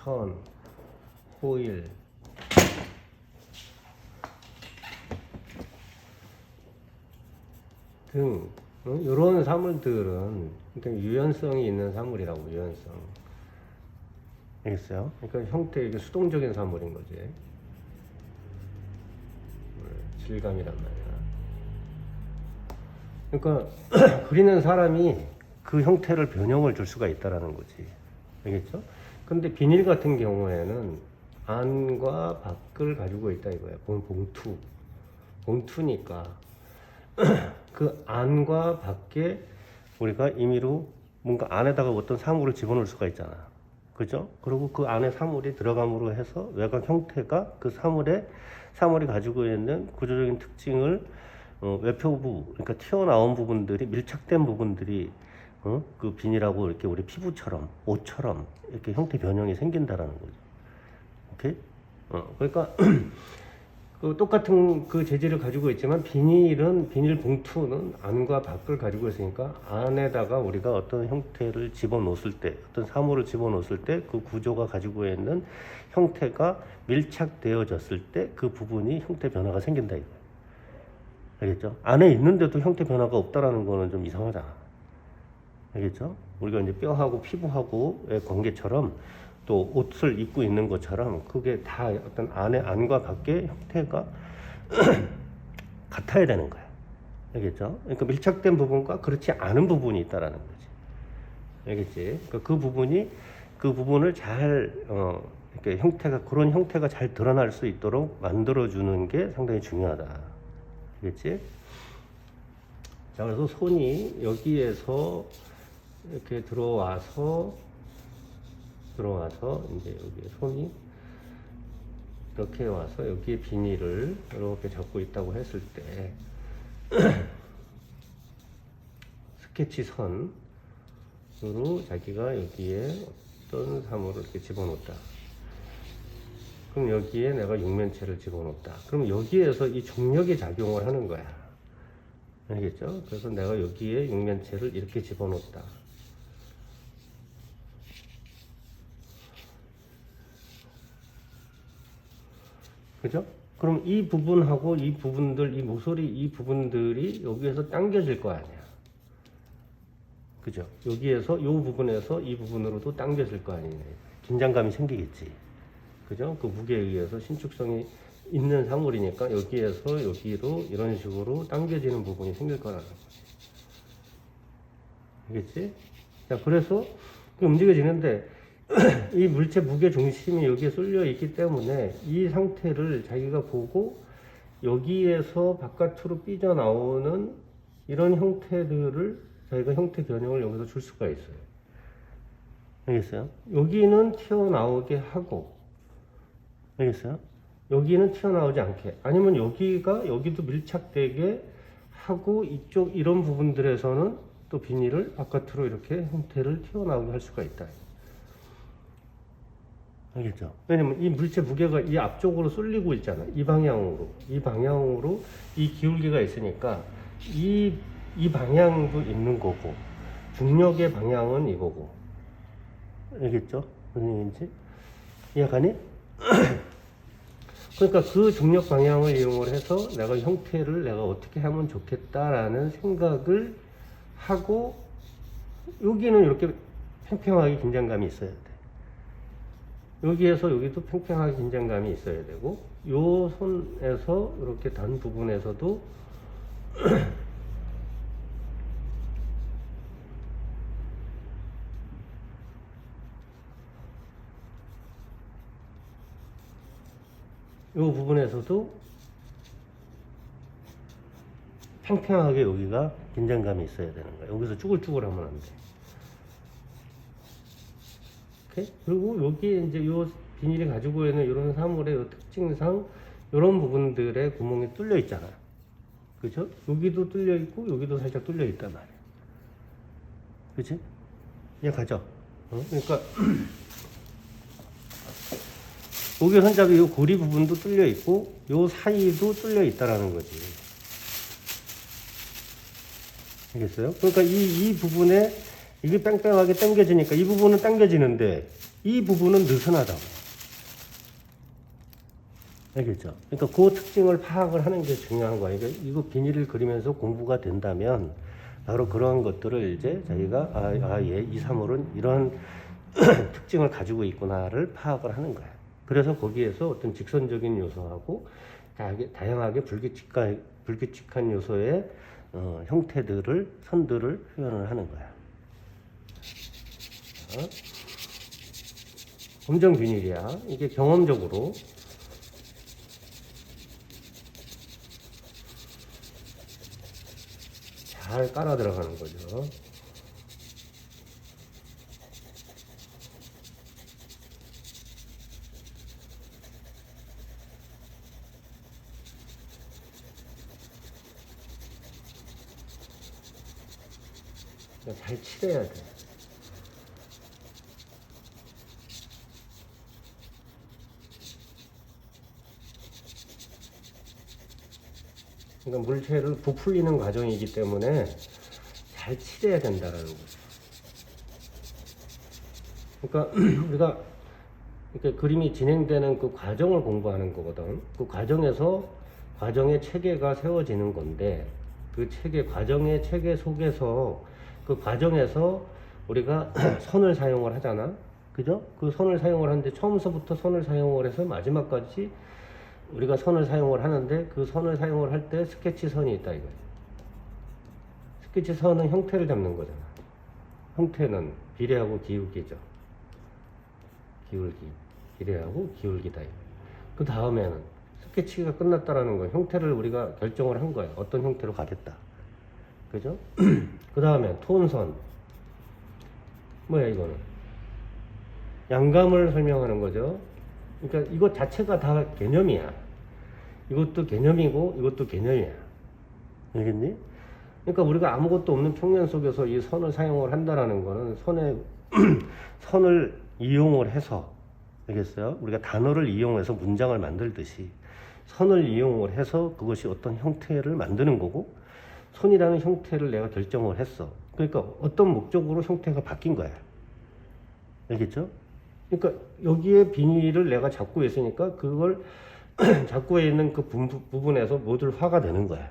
선, 호일, 등 이런 사물들은 그러니까 유연성이 있는 사물이라고. 유연성. 알겠어요? 그러니까 형태, 이게 수동적인 사물인 거지. 질감이란 말이야. 그러니까 그리는 사람이 그 형태를 변형을 줄 수가 있다라는 거지. 알겠죠? 근데 비닐 같은 경우에는 안과 밖을 가지고 있다 이거야. 봉투니까 그 안과 밖에 우리가 임의로 뭔가 안에다가 어떤 사물을 집어넣을 수가 있잖아. 그죠? 그리고 그 안에 사물이 들어감으로 해서 외곽 형태가 그 사물이 가지고 있는 구조적인 특징을 외표부, 그러니까 튀어나온 부분들이, 밀착된 부분들이 그 비닐하고 이렇게 우리 피부처럼, 옷처럼 이렇게 형태 변형이 생긴다라는 거죠. 오케이? 그러니까 그 똑같은 그 재질을 가지고 있지만 비닐 봉투는 안과 밖을 가지고 있으니까 안에다가 우리가 어떤 형태를 집어넣었을 때, 어떤 사물을 집어넣었을 때 그 구조가 가지고 있는 형태가 밀착되어졌을 때 그 부분이 형태 변화가 생긴다 이거예요. 알겠죠? 안에 있는데도 형태 변화가 없다라는 거는 좀 이상하잖아. 알겠죠? 우리가 이제 뼈하고 피부하고의 관계처럼 또 옷을 입고 있는 것처럼 그게 다 어떤 안과 밖의 형태가 같아야 되는 거야. 알겠죠? 그러니까 밀착된 부분과 그렇지 않은 부분이 있다라는 거지. 알겠지? 그러니까 그 부분을 잘 이렇게 그런 형태가 잘 드러날 수 있도록 만들어주는 게 상당히 중요하다. 알겠지? 자, 그래서 손이 여기에서 이렇게 들어와서 이제 여기 손이 이렇게 와서 여기에 비닐을 이렇게 잡고 있다고 했을 때 스케치 선으로 자기가 여기에 어떤 사물을 이렇게 집어넣었다. 그럼 여기에 내가 육면체를 집어넣었다. 그럼 여기에서 이 중력이 작용을 하는 거야. 알겠죠? 그래서 내가 여기에 육면체를 이렇게 집어넣었다. 그죠? 그럼 이 부분하고 이 부분들, 이 모서리 이 부분들이 여기에서 당겨질 거 아니야. 그죠? 여기에서, 이 부분에서 이 부분으로도 당겨질 거 아니냐. 긴장감이 생기겠지. 그죠? 그 무게에 의해서 신축성이 있는 사물이니까 여기에서 여기로 이런 식으로 당겨지는 부분이 생길 거라는 거지. 알겠지? 자, 그래서 움직여지는데 이 물체 무게 중심이 여기에 쏠려 있기 때문에 이 상태를 자기가 보고 여기에서 바깥으로 삐져나오는 이런 형태들을 자기가 형태 변형을 여기서 줄 수가 있어요. 알겠어요? 여기는 튀어나오게 하고, 알겠어요? 여기는 튀어나오지 않게, 아니면 여기도 밀착되게 하고 이런 부분들에서는 또 비닐을 바깥으로 이렇게 형태를 튀어나오게 할 수가 있다. 알겠죠? 왜냐면 이 물체 무게가 이 앞쪽으로 쏠리고 있잖아. 이 방향으로 이 기울기가 있으니까 이 방향도 있는 거고 중력의 방향은 이거고. 알겠죠? 무슨 얘기인지 이해가니? 그러니까 그 중력 방향을 이용을 해서 내가 형태를 내가 어떻게 하면 좋겠다라는 생각을 하고, 여기는 이렇게 팽팽하게 긴장감이 있어야 돼. 여기에서 여기도 팽팽하게 긴장감이 있어야 되고, 요 손에서 이렇게 단 부분에서도 요 부분에서도 팽팽하게 여기가 긴장감이 있어야 되는 거야. 여기서 쭈글쭈글 하면 안 돼. 오케이? 그리고 여기에 이제 요 비닐이 가지고 있는 이런 사물의 요 특징상 이런 부분들의 구멍이 뚫려 있잖아. 그죠? 여기도 뚫려 있고 여기도 살짝 뚫려 있단 말이야. 그치? 이해가죠? 그러니까 여기 손잡이 요 고리 부분도 뚫려 있고 요 사이도 뚫려 있다라는 거지. 알겠어요? 그러니까 이 부분에 이게 뺑뺑하게 당겨지니까 이 부분은 당겨지는데 이 부분은 느슨하다고. 알겠죠? 그러니까 그 특징을 파악을 하는 게 중요한 거야. 그러니까 이거 비닐을 그리면서 공부가 된다면 바로 그러한 것들을 이제 자기가 얘 이 사물은 이런 특징을 가지고 있구나를 파악을 하는 거야. 그래서 거기에서 어떤 직선적인 요소하고 다양하게 불규칙한 요소의 형태들을 선들을 표현을 하는 거야. 검정 비닐이야. 이게 경험적으로 잘 깔아 들어가는 거죠. 잘 칠해야 돼. 그러니까 물체를 부풀리는 과정이기 때문에 잘 칠해야 된다라는 거죠. 그러니까 우리가 이렇게 그림이 진행되는 그 과정을 공부하는 거거든. 그 과정의 체계가 세워지는 건데, 그 과정의 체계 속에서 그 과정에서 우리가 선을 사용을 하잖아. 그죠? 그 선을 사용을 하는데 처음서부터 선을 사용을 해서 마지막까지 우리가 선을 사용을 하는데, 그 선을 사용을 할 때 스케치 선이 있다 이거야. 스케치 선은 형태를 잡는 거잖아. 형태는 비례하고 기울기죠. 비례하고 기울기다. 그 다음에는 스케치가 끝났다라는 거야. 형태를 우리가 결정을 한 거야. 어떤 형태로 가겠다. 그죠? 그 다음에 톤선. 뭐야 이거는? 양감을 설명하는 거죠. 그러니까 이것 자체가 다 개념이야. 이것도 개념이고 이것도 개념이야. 알겠니? 그러니까 우리가 아무것도 없는 평면 속에서 이 선을 사용을 한다라는 거는 선을 이용을 해서, 알겠어요? 우리가 단어를 이용해서 문장을 만들듯이 선을 이용을 해서 그것이 어떤 형태를 만드는 거고, 선이라는 형태를 내가 결정을 했어. 그러니까 어떤 목적으로 형태가 바뀐 거야. 알겠죠? 그러니까 여기에 비닐을 내가 잡고 있으니까 그걸 잡고 있는 그 부분에서 모듈 화가 되는 거야.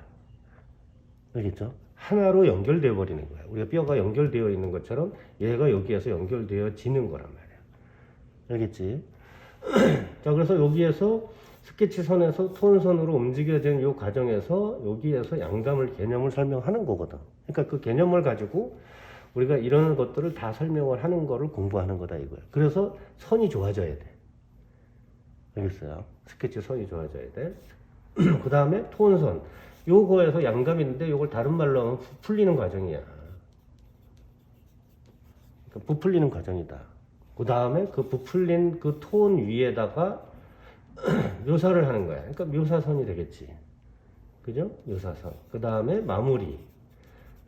알겠죠? 하나로 연결되어 버리는 거야. 우리가 뼈가 연결되어 있는 것처럼 얘가 여기에서 연결되어지는 거란 말이야. 알겠지? 자, 그래서 여기에서 스케치선에서 톤선으로 움직여진 이 과정에서 여기에서 양감을 개념을 설명하는 거거든. 그러니까 그 개념을 가지고 우리가 이런 것들을 다 설명을 하는 거를 공부하는 거다 이거야. 그래서 선이 좋아져야 돼. 알겠어요? 스케치 선이 좋아져야 돼. 그 다음에 톤선. 요거에서 양감이 있는데 요걸 다른 말로 하면 부풀리는 과정이야. 그러니까 부풀리는 과정이다. 그 다음에 그 부풀린 그 톤 위에다가 묘사를 하는 거야. 그러니까 묘사선이 되겠지. 그죠? 묘사선. 그 다음에 마무리.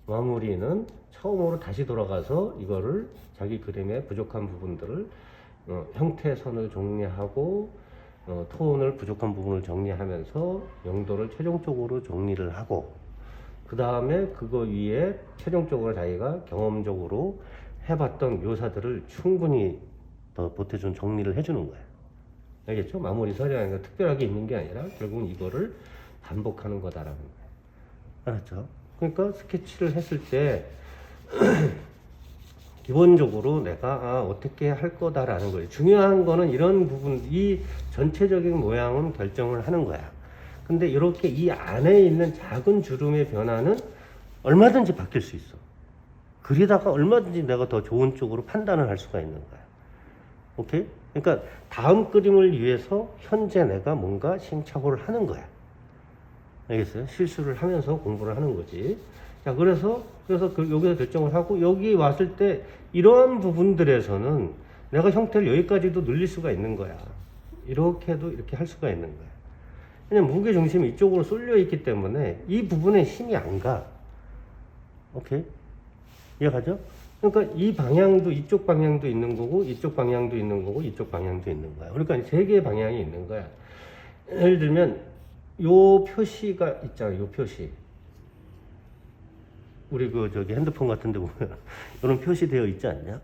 마무리는 처음으로 다시 돌아가서 이거를 자기 그림의 부족한 부분들을 형태선을 정리하고 톤을 부족한 부분을 정리하면서 영도를 최종적으로 정리를 하고, 그 다음에 그거 위에 최종적으로 자기가 경험적으로 해봤던 묘사들을 충분히 더 보태준 정리를 해주는 거야. 알겠죠? 마무리 서리라는 건 특별하게 있는 게 아니라 결국은 이거를 반복하는 거다라는 거야. 알았죠? 그러니까 스케치를 했을 때 기본적으로 내가 어떻게 할 거다라는 거예요. 중요한 거는 이런 부분, 이 전체적인 모양은 결정을 하는 거야. 근데 이렇게 이 안에 있는 작은 주름의 변화는 얼마든지 바뀔 수 있어. 그리다가 얼마든지 내가 더 좋은 쪽으로 판단을 할 수가 있는 거야. 오케이? 그러니까 다음 그림을 위해서 현재 내가 뭔가 시행착오를 하는 거야. 알겠어요? 실수를 하면서 공부를 하는 거지. 자, 그래서 여기서 결정을 하고, 여기 왔을 때 이러한 부분들에서는 내가 형태를 여기까지도 늘릴 수가 있는 거야. 이렇게도 이렇게 할 수가 있는 거야. 그냥 무게 중심이 이쪽으로 쏠려 있기 때문에 이 부분에 힘이 안 가. 오케이? 이해가죠? 그러니까 이 방향도, 이쪽 방향도 있는 거고, 이쪽 방향도 있는 거고, 이쪽 방향도 있는 거야. 그러니까 세 개의 방향이 있는 거야. 예를 들면 요 표시가 있잖아. 요 표시. 우리 핸드폰 같은 데 보면 이런 표시 되어 있지 않냐?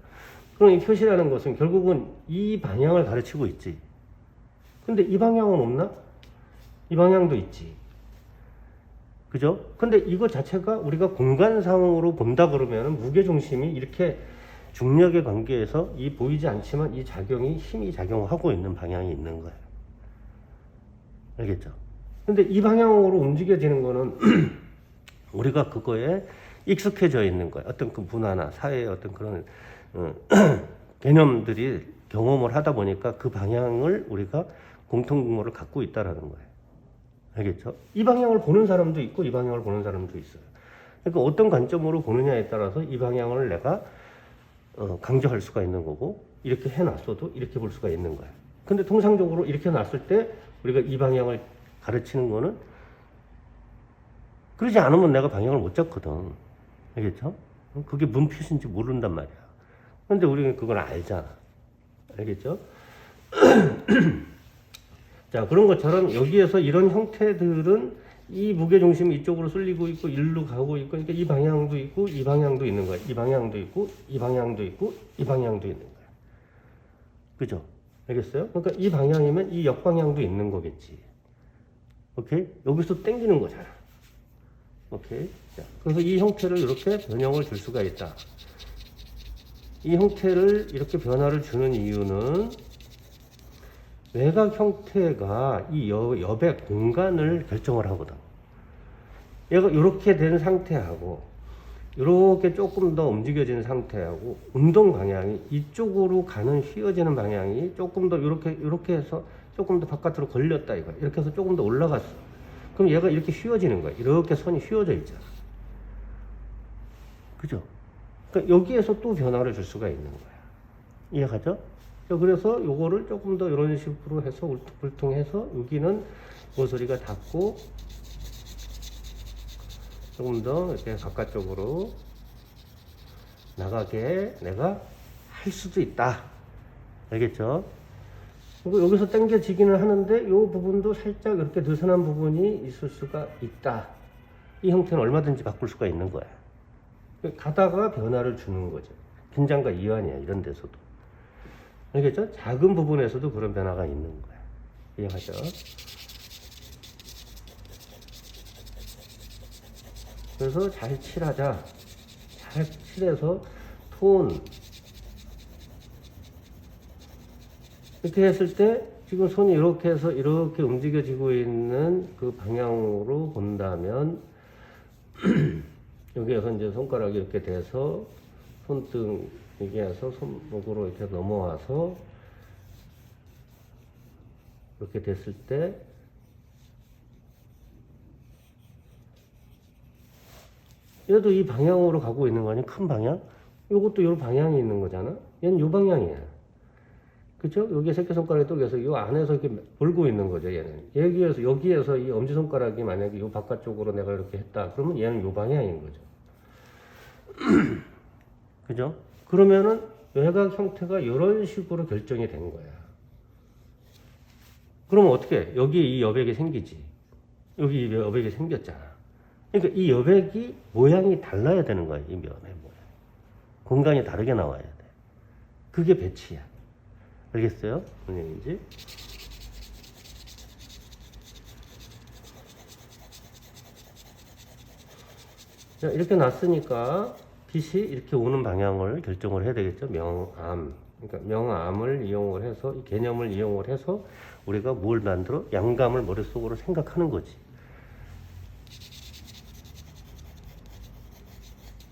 그럼 이 표시라는 것은 결국은 이 방향을 가르치고 있지. 근데 이 방향은 없나? 이 방향도 있지. 그죠? 근데 이거 자체가 우리가 공간상으로 본다 그러면 무게중심이 이렇게 중력의 관계에서 이 보이지 않지만 이 작용이 힘이 작용하고 있는 방향이 있는 거예요. 알겠죠? 근데 이 방향으로 움직여지는 거는 우리가 그거에 익숙해져 있는 거예요. 어떤 그 문화나 사회의 어떤 그런 개념들이 경험을 하다 보니까 그 방향을 우리가 공통분모를 갖고 있다라는 거예요. 알겠죠? 이 방향을 보는 사람도 있고 이 방향을 보는 사람도 있어요. 그러니까 어떤 관점으로 보느냐에 따라서 이 방향을 내가 강조할 수가 있는 거고 이렇게 해놨어도 이렇게 볼 수가 있는 거예요. 근데 통상적으로 이렇게 놨을 때 우리가 이 방향을 가르치는 거는 그러지 않으면 내가 방향을 못 잡거든. 알겠죠? 그게 뭔 표시인지 모른단 말이야. 근데 우리는 그걸 알잖아. 알겠죠? 자, 그런 것처럼 여기에서 이런 형태들은 이 무게중심이 이쪽으로 쏠리고 있고 일로 가고 있고 그러니까 이 방향도 있고 이 방향도 있는 거야. 이 방향도 있고 이 방향도 있고 이 방향도 있는 거야. 그죠? 알겠어요? 그러니까 이 방향이면 이 역방향도 있는 거겠지. 오케이? 여기서 땡기는 거잖아. 오케이? 자, 그래서 이 형태를 이렇게 변형을 줄 수가 있다. 이 형태를 이렇게 변화를 주는 이유는 외곽 형태가 이 여백 공간을 결정을 하거든. 얘가 이렇게 된 상태하고 이렇게 조금 더 움직여진 상태하고 운동 방향이 이쪽으로 가는 휘어지는 방향이 조금 더 이렇게 해서 조금 더 바깥으로 걸렸다 이거. 이렇게 해서 조금 더 올라갔어. 그럼 얘가 이렇게 휘어지는 거야. 이렇게 선이 휘어져 있잖아. 그죠? 그러니까 여기에서 또 변화를 줄 수가 있는 거야. 이해가죠? 그래서 요거를 조금 더 이런 식으로 해서 울퉁불퉁해서 여기는 모서리가 닿고 조금 더 이렇게 바깥쪽으로 나가게 내가 할 수도 있다. 알겠죠? 그리고 여기서 당겨지기는 하는데 요 부분도 살짝 이렇게 느슨한 부분이 있을 수가 있다. 이 형태는 얼마든지 바꿀 수가 있는 거야. 가다가 변화를 주는 거죠. 긴장과 이완이야, 이런 데서도. 알겠죠? 작은 부분에서도 그런 변화가 있는 거야. 이해하죠? 그래서 잘 칠하자. 잘 칠해서 톤. 이렇게 했을 때 지금 손이 이렇게 해서 이렇게 움직여지고 있는 그 방향으로 본다면 여기에서 이제 손가락이 이렇게 돼서 손등 여기에서 손목으로 이렇게 넘어와서 이렇게 됐을 때 얘도 이 방향으로 가고 있는 거 아니야? 큰 방향? 요것도 요 방향이 있는 거잖아? 얘는 요 방향이야. 그쵸? 여기 새끼손가락이 똑여서 요 안에서 이렇게 몰고 있는 거죠, 얘는. 여기에서 이 엄지손가락이 만약에 요 바깥쪽으로 내가 이렇게 했다. 그러면 얘는 요 방향인 거죠. 그죠? 그러면은 외곽 형태가 이런 식으로 결정이 된 거야. 그러면 어떻게 해? 여기에 이 여백이 생기지. 여기 이 여백이 생겼잖아. 그러니까 이 여백이 모양이 달라야 되는 거야. 이 면의 모양. 공간이 다르게 나와야 돼. 그게 배치야. 알겠어요? 무슨 얘기인지? 자, 이렇게 놨으니까 빛이 이렇게 오는 방향을 결정을 해야 되겠죠. 명암. 그러니까 명암을 이용을 해서, 이 개념을 이용을 해서 우리가 뭘 만들어? 양감을 머릿속으로 생각하는 거지.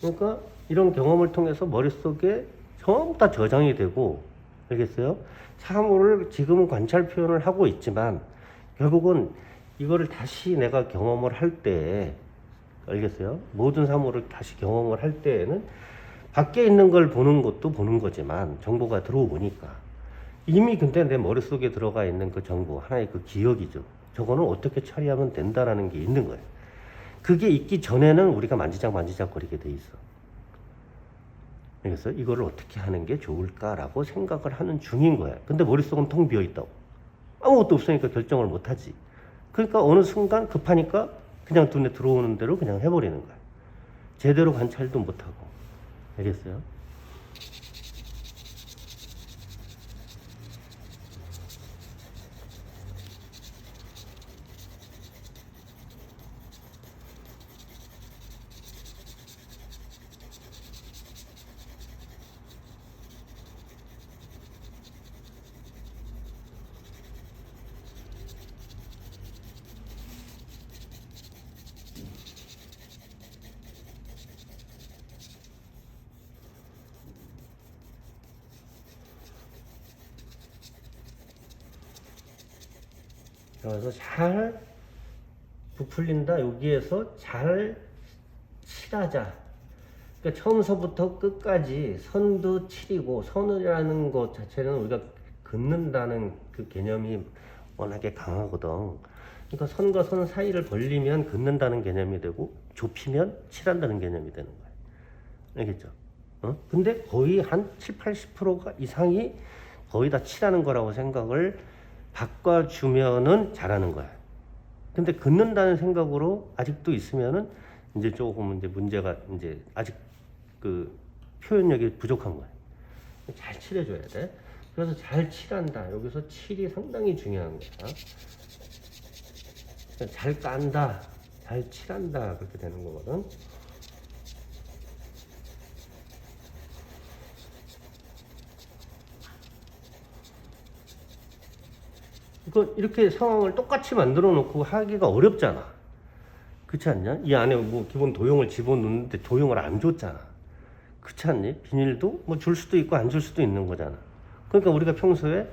그러니까 이런 경험을 통해서 머릿속에 전부 다 저장이 되고, 알겠어요? 사물을 지금은 관찰 표현을 하고 있지만 결국은 이거를 다시 내가 경험을 할 때, 알겠어요? 모든 사물을 다시 경험을 할 때에는 밖에 있는 걸 보는 것도 보는 거지만 정보가 들어오니까 이미 근데 내 머릿속에 들어가 있는 그 정보, 하나의 그 기억이죠. 저거는 어떻게 처리하면 된다라는 게 있는 거예요. 그게 있기 전에는 우리가 만지작 거리게 돼 있어. 그래서 이거를 어떻게 하는 게 좋을까라고 생각을 하는 중인 거야. 근데 머릿속은 텅 비어 있다고. 아무것도 없으니까 결정을 못 하지. 그러니까 어느 순간 급하니까 그냥 눈에 들어오는 대로 그냥 해버리는 거야. 제대로 관찰도 못 하고. 알겠어요? 그래서 잘 부풀린다. 여기에서 잘 칠하자. 그러니까 처음서부터 끝까지 선도 칠이고, 선이라는 것 자체는 우리가 긋는다는 그 개념이 워낙에 강하거든. 그러니까 선과 선 사이를 벌리면 긋는다는 개념이 되고, 좁히면 칠한다는 개념이 되는 거야. 알겠죠? 근데 거의 한 7, 80%가 이상이 거의 다 칠하는 거라고 생각을 바꿔주면은 잘하는 거야. 근데 긋는다는 생각으로 아직도 있으면은 이제 조금 이제 문제가 이제 아직 그 표현력이 부족한 거야. 잘 칠해줘야 돼. 그래서 잘 칠한다. 여기서 칠이 상당히 중요한 거야. 잘 깐다. 잘 칠한다. 그렇게 되는 거거든. 이렇게 상황을 똑같이 만들어 놓고 하기가 어렵잖아. 그렇지 않냐? 이 안에 뭐 기본 도형을 집어넣는데 도형을 안 줬잖아. 그렇지 않니? 비닐도 뭐 줄 수도 있고 안 줄 수도 있는 거잖아. 그러니까 우리가 평소에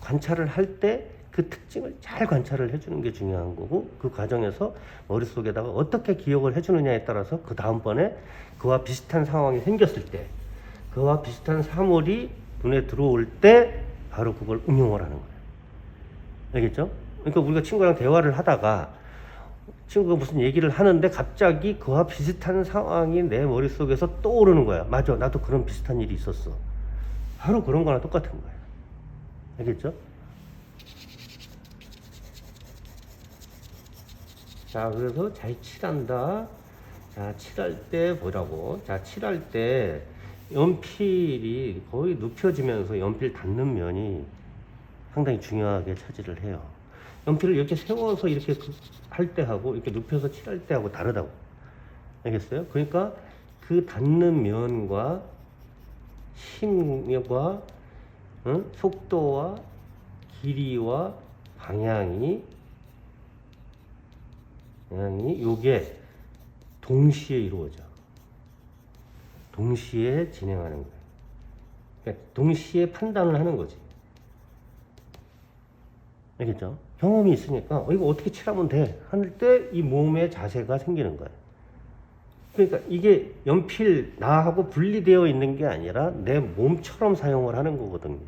관찰을 할 때 그 특징을 잘 관찰을 해주는 게 중요한 거고, 그 과정에서 머릿속에다가 어떻게 기억을 해주느냐에 따라서 그 다음번에 그와 비슷한 상황이 생겼을 때, 그와 비슷한 사물이 눈에 들어올 때 바로 그걸 응용을 하는 거야. 알겠죠? 그러니까 우리가 친구랑 대화를 하다가 친구가 무슨 얘기를 하는데 갑자기 그와 비슷한 상황이 내 머릿속에서 떠오르는 거야. 맞아, 나도 그런 비슷한 일이 있었어. 바로 그런 거랑 똑같은 거야. 알겠죠? 자, 그래서 잘 칠한다. 자, 칠할 때 보라고. 자, 칠할 때 연필이 거의 눕혀지면서 연필 닿는 면이 상당히 중요하게 차지를 해요. 연필을 이렇게 세워서 이렇게 할 때 하고 이렇게 눕혀서 칠할 때 하고 다르다고. 알겠어요? 그러니까 그 닿는 면과 힘과 속도와 길이와 방향이 요게 동시에 이루어져. 동시에 진행하는 거예요. 그러니까 동시에 판단을 하는 거지. 알겠죠? 경험이 있으니까 이거 어떻게 칠하면 돼? 할 때 이 몸의 자세가 생기는 거예요. 그러니까 이게 연필 나하고 분리되어 있는 게 아니라 내 몸처럼 사용을 하는 거거든요.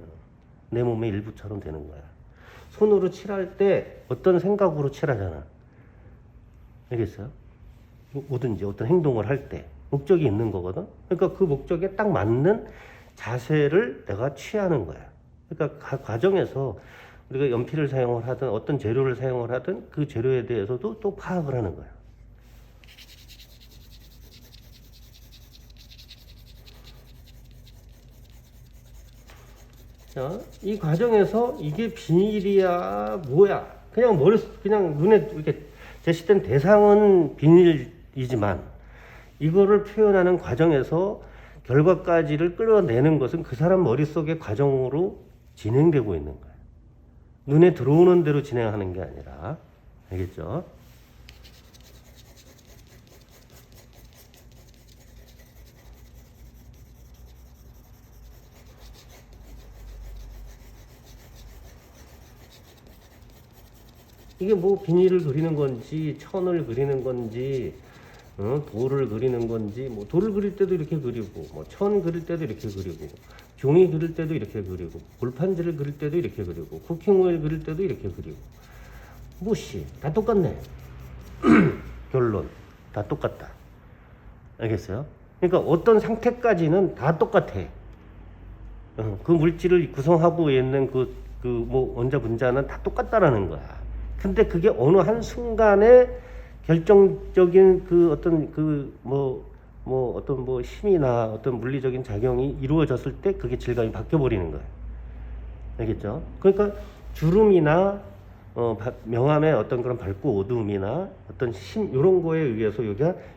내 몸의 일부처럼 되는 거야. 손으로 칠할 때 어떤 생각으로 칠하잖아. 알겠어요? 뭐든지 어떤 행동을 할 때 목적이 있는 거거든. 그러니까 그 목적에 딱 맞는 자세를 내가 취하는 거야. 그러니까 과정에서 우리가 연필을 사용을 하든 어떤 재료를 사용을 하든 그 재료에 대해서도 또 파악을 하는 거야. 자, 이 과정에서 이게 비닐이야 뭐야? 그냥 그냥 눈에 이렇게 제시된 대상은 비닐이지만 이거를 표현하는 과정에서 결과까지를 끌어내는 것은 그 사람 머릿속의 과정으로 진행되고 있는 거야. 눈에 들어오는 대로 진행하는 게 아니라. 알겠죠? 이게 뭐 비닐을 그리는 건지 천을 그리는 건지 돌을 그리는 건지, 뭐 돌을 그릴 때도 이렇게 그리고 뭐 천 그릴 때도 이렇게 그리고 종이 그릴 때도 이렇게 그리고 골판지를 그릴 때도 이렇게 그리고 쿠킹 오일 그릴 때도 이렇게 그리고 무시 다 똑같네. 결론 다 똑같다. 알겠어요? 그러니까 어떤 상태까지는 다 똑같아. 그 물질을 구성하고 있는 뭐 원자 분자는 다 똑같다라는 거야. 근데 그게 어느 한 순간에 결정적인 어떤 힘이나 어떤 물리적인 작용이 이루어졌을 때 그게 질감이 바뀌어 버리는 거예요. 알겠죠? 그러니까 주름이나 명암의 어떤 그런 밝고 어두움이나 어떤 힘 이런 거에 의해서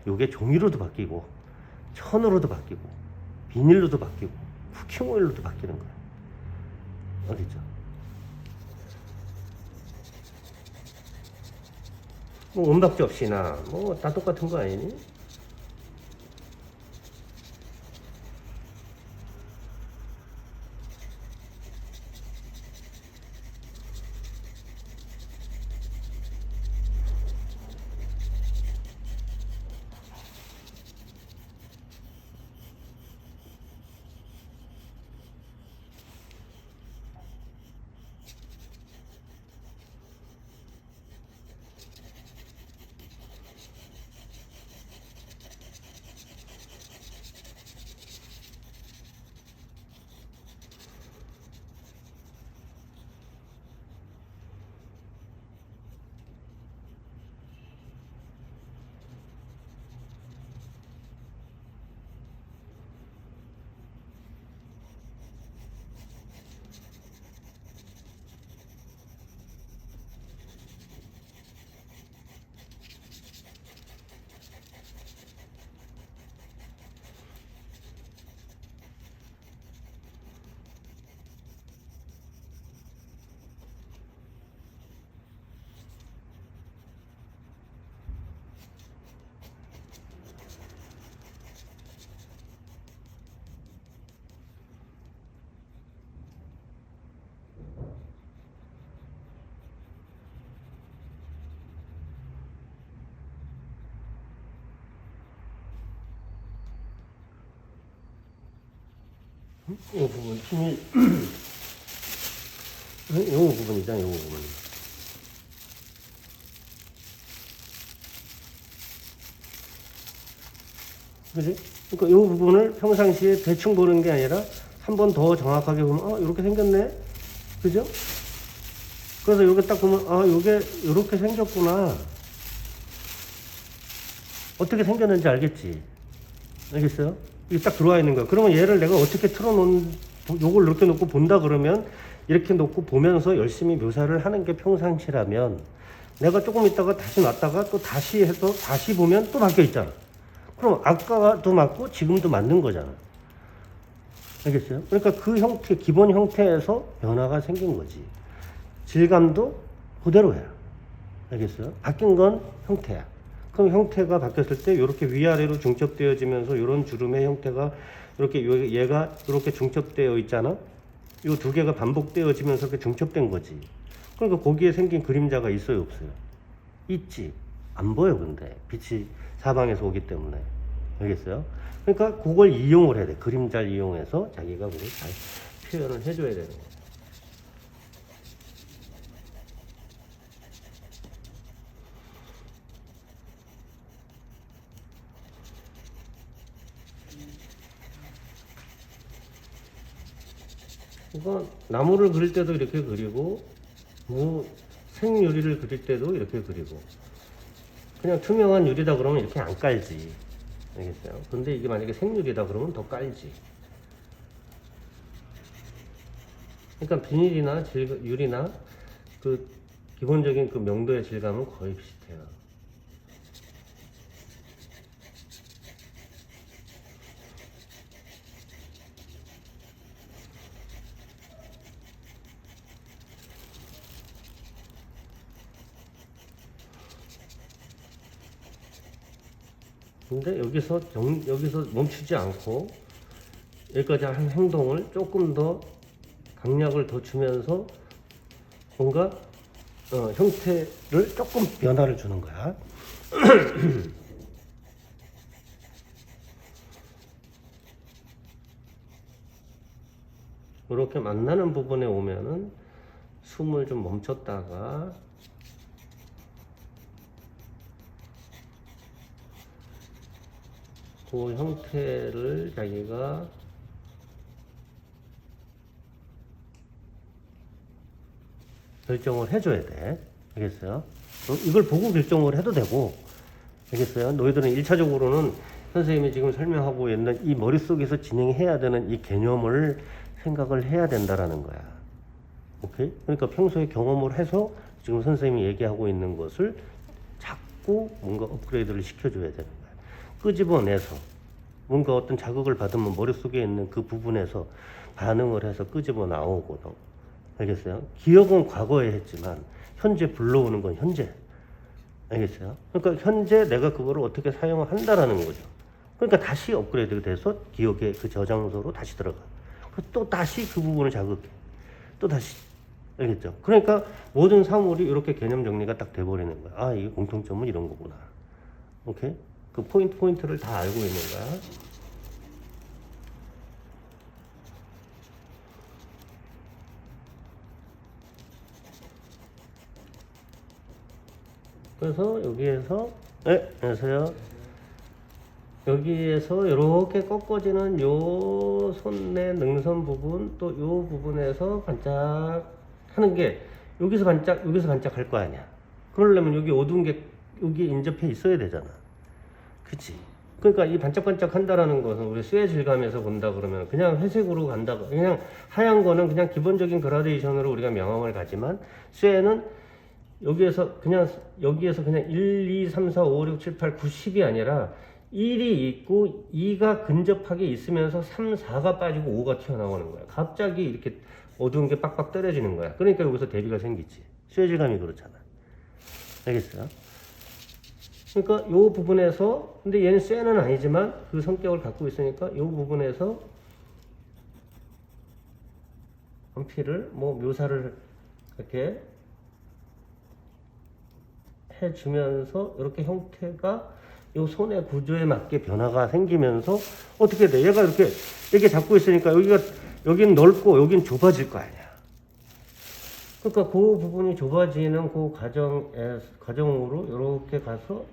요게 종이로도 바뀌고 천으로도 바뀌고 비닐로도 바뀌고 쿠킹 오일로도 바뀌는 거예요. 알겠죠? 뭐 은박지 없이나 뭐 다 똑같은 거 아니니? 이 부분 힘이 이 부분이잖아, 이 부분. 그지? 그러니까 이 부분을 평상시에 대충 보는 게 아니라 한 번 더 정확하게 보면 이렇게 생겼네, 그죠? 그래서 이렇게 딱 보면 이게 이렇게 생겼구나. 어떻게 생겼는지 알겠지? 알겠어요? 이게 딱 들어와 있는 거야. 그러면 얘를 내가 어떻게 틀어놓은, 요걸 이렇게 놓고 본다 그러면 이렇게 놓고 보면서 열심히 묘사를 하는 게 평상시라면 내가 조금 있다가 다시 놨다가 또 다시 해서 다시 보면 또 바뀌어 있잖아. 그럼 아까도 맞고 지금도 맞는 거잖아. 알겠어요? 그러니까 그 형태, 기본 형태에서 변화가 생긴 거지. 질감도 그대로야. 알겠어요? 바뀐 건 형태야. 그럼 형태가 바뀌었을 때 이렇게 위아래로 중첩되어지면서 이런 주름의 형태가 이렇게 얘가 이렇게 중첩되어 있잖아. 이 두 개가 반복되어지면서 이렇게 중첩된 거지. 그러니까 거기에 생긴 그림자가 있어요, 없어요? 있지. 안 보여 근데 빛이 사방에서 오기 때문에. 알겠어요? 그러니까 그걸 이용을 해야 돼. 그림자를 이용해서 자기가 그걸 잘 표현을 해줘야 되는 거야. 그러니까 나무를 그릴 때도 이렇게 그리고 뭐 생유리를 그릴 때도 이렇게 그리고 그냥 투명한 유리다 그러면 이렇게 안 깔지. 알겠어요? 근데 이게 만약에 생유리다 그러면 더 깔지. 그러니까 비닐이나 유리나 그 기본적인 그 명도의 질감은 거의 비슷해요. 근데 여기서 멈추지 않고 여기까지 한 행동을 조금 더 강약을 더 주면서 뭔가 형태를 조금 변화를 주는 거야. 이렇게 만나는 부분에 오면은 숨을 좀 멈췄다가 그 형태를 자기가 결정을 해줘야 돼. 알겠어요? 이걸 보고 결정을 해도 되고, 알겠어요? 너희들은 1차적으로는 선생님이 지금 설명하고 있는 이 머릿속에서 진행해야 되는 이 개념을 생각을 해야 된다라는 거야. 오케이? 그러니까 평소에 경험을 해서 지금 선생님이 얘기하고 있는 것을 자꾸 뭔가 업그레이드를 시켜줘야 되는 거야. 끄집어내서 뭔가 어떤 자극을 받으면 머릿속에 있는 그 부분에서 반응을 해서 끄집어 나오고, 알겠어요? 기억은 과거에 했지만 현재 불러오는 건 현재. 알겠어요? 그러니까 현재 내가 그거를 어떻게 사용을 한다라는 거죠. 그러니까 다시 업그레이드가 돼서 기억의 그 저장소로 다시 들어가. 또 다시 그 부분을 자극해. 또 다시. 알겠죠? 그러니까 모든 사물이 이렇게 개념 정리가 딱 돼버리는 거야. 아, 이게 공통점은 이런 거구나. 오케이? 그 포인트를 다 알고 있는 거야. 그래서 여기에서, 안녕하세요. 여기에서 이렇게 꺾어지는 요 손의 능선 부분, 또 요 부분에서 반짝 하는 게, 여기서 반짝 할 거 아니야. 그러려면 여기 어두운 게 여기 인접해 있어야 되잖아. 그치? 그러니까 이 반짝반짝 한다라는 것은 우리 쇠 질감에서 본다 그러면 그냥 회색으로 간다. 그냥 하얀 거는 그냥 기본적인 그라데이션으로 우리가 명암을 가지만 쇠는 여기에서 그냥 1, 2, 3, 4, 5, 6, 7, 8, 9, 10이 아니라 1이 있고 2가 근접하게 있으면서 3, 4가 빠지고 5가 튀어나오는 거야. 갑자기 이렇게 어두운 게 빡빡 떨어지는 거야. 그러니까 여기서 대비가 생기지. 쇠질감이 그렇잖아. 알겠어요? 그러니까 요 부분에서, 근데 얘는 쇠는 아니지만 그 성격을 갖고 있으니까 요 부분에서 연필을 뭐 묘사를 이렇게 해주면서 이렇게 형태가 이 손의 구조에 맞게 변화가 생기면서 어떻게 돼? 얘가 이렇게 잡고 있으니까 여기는 넓고 여기는 좁아질 거 아니야. 그러니까 그 부분이 좁아지는 그 과정으로 이렇게 가서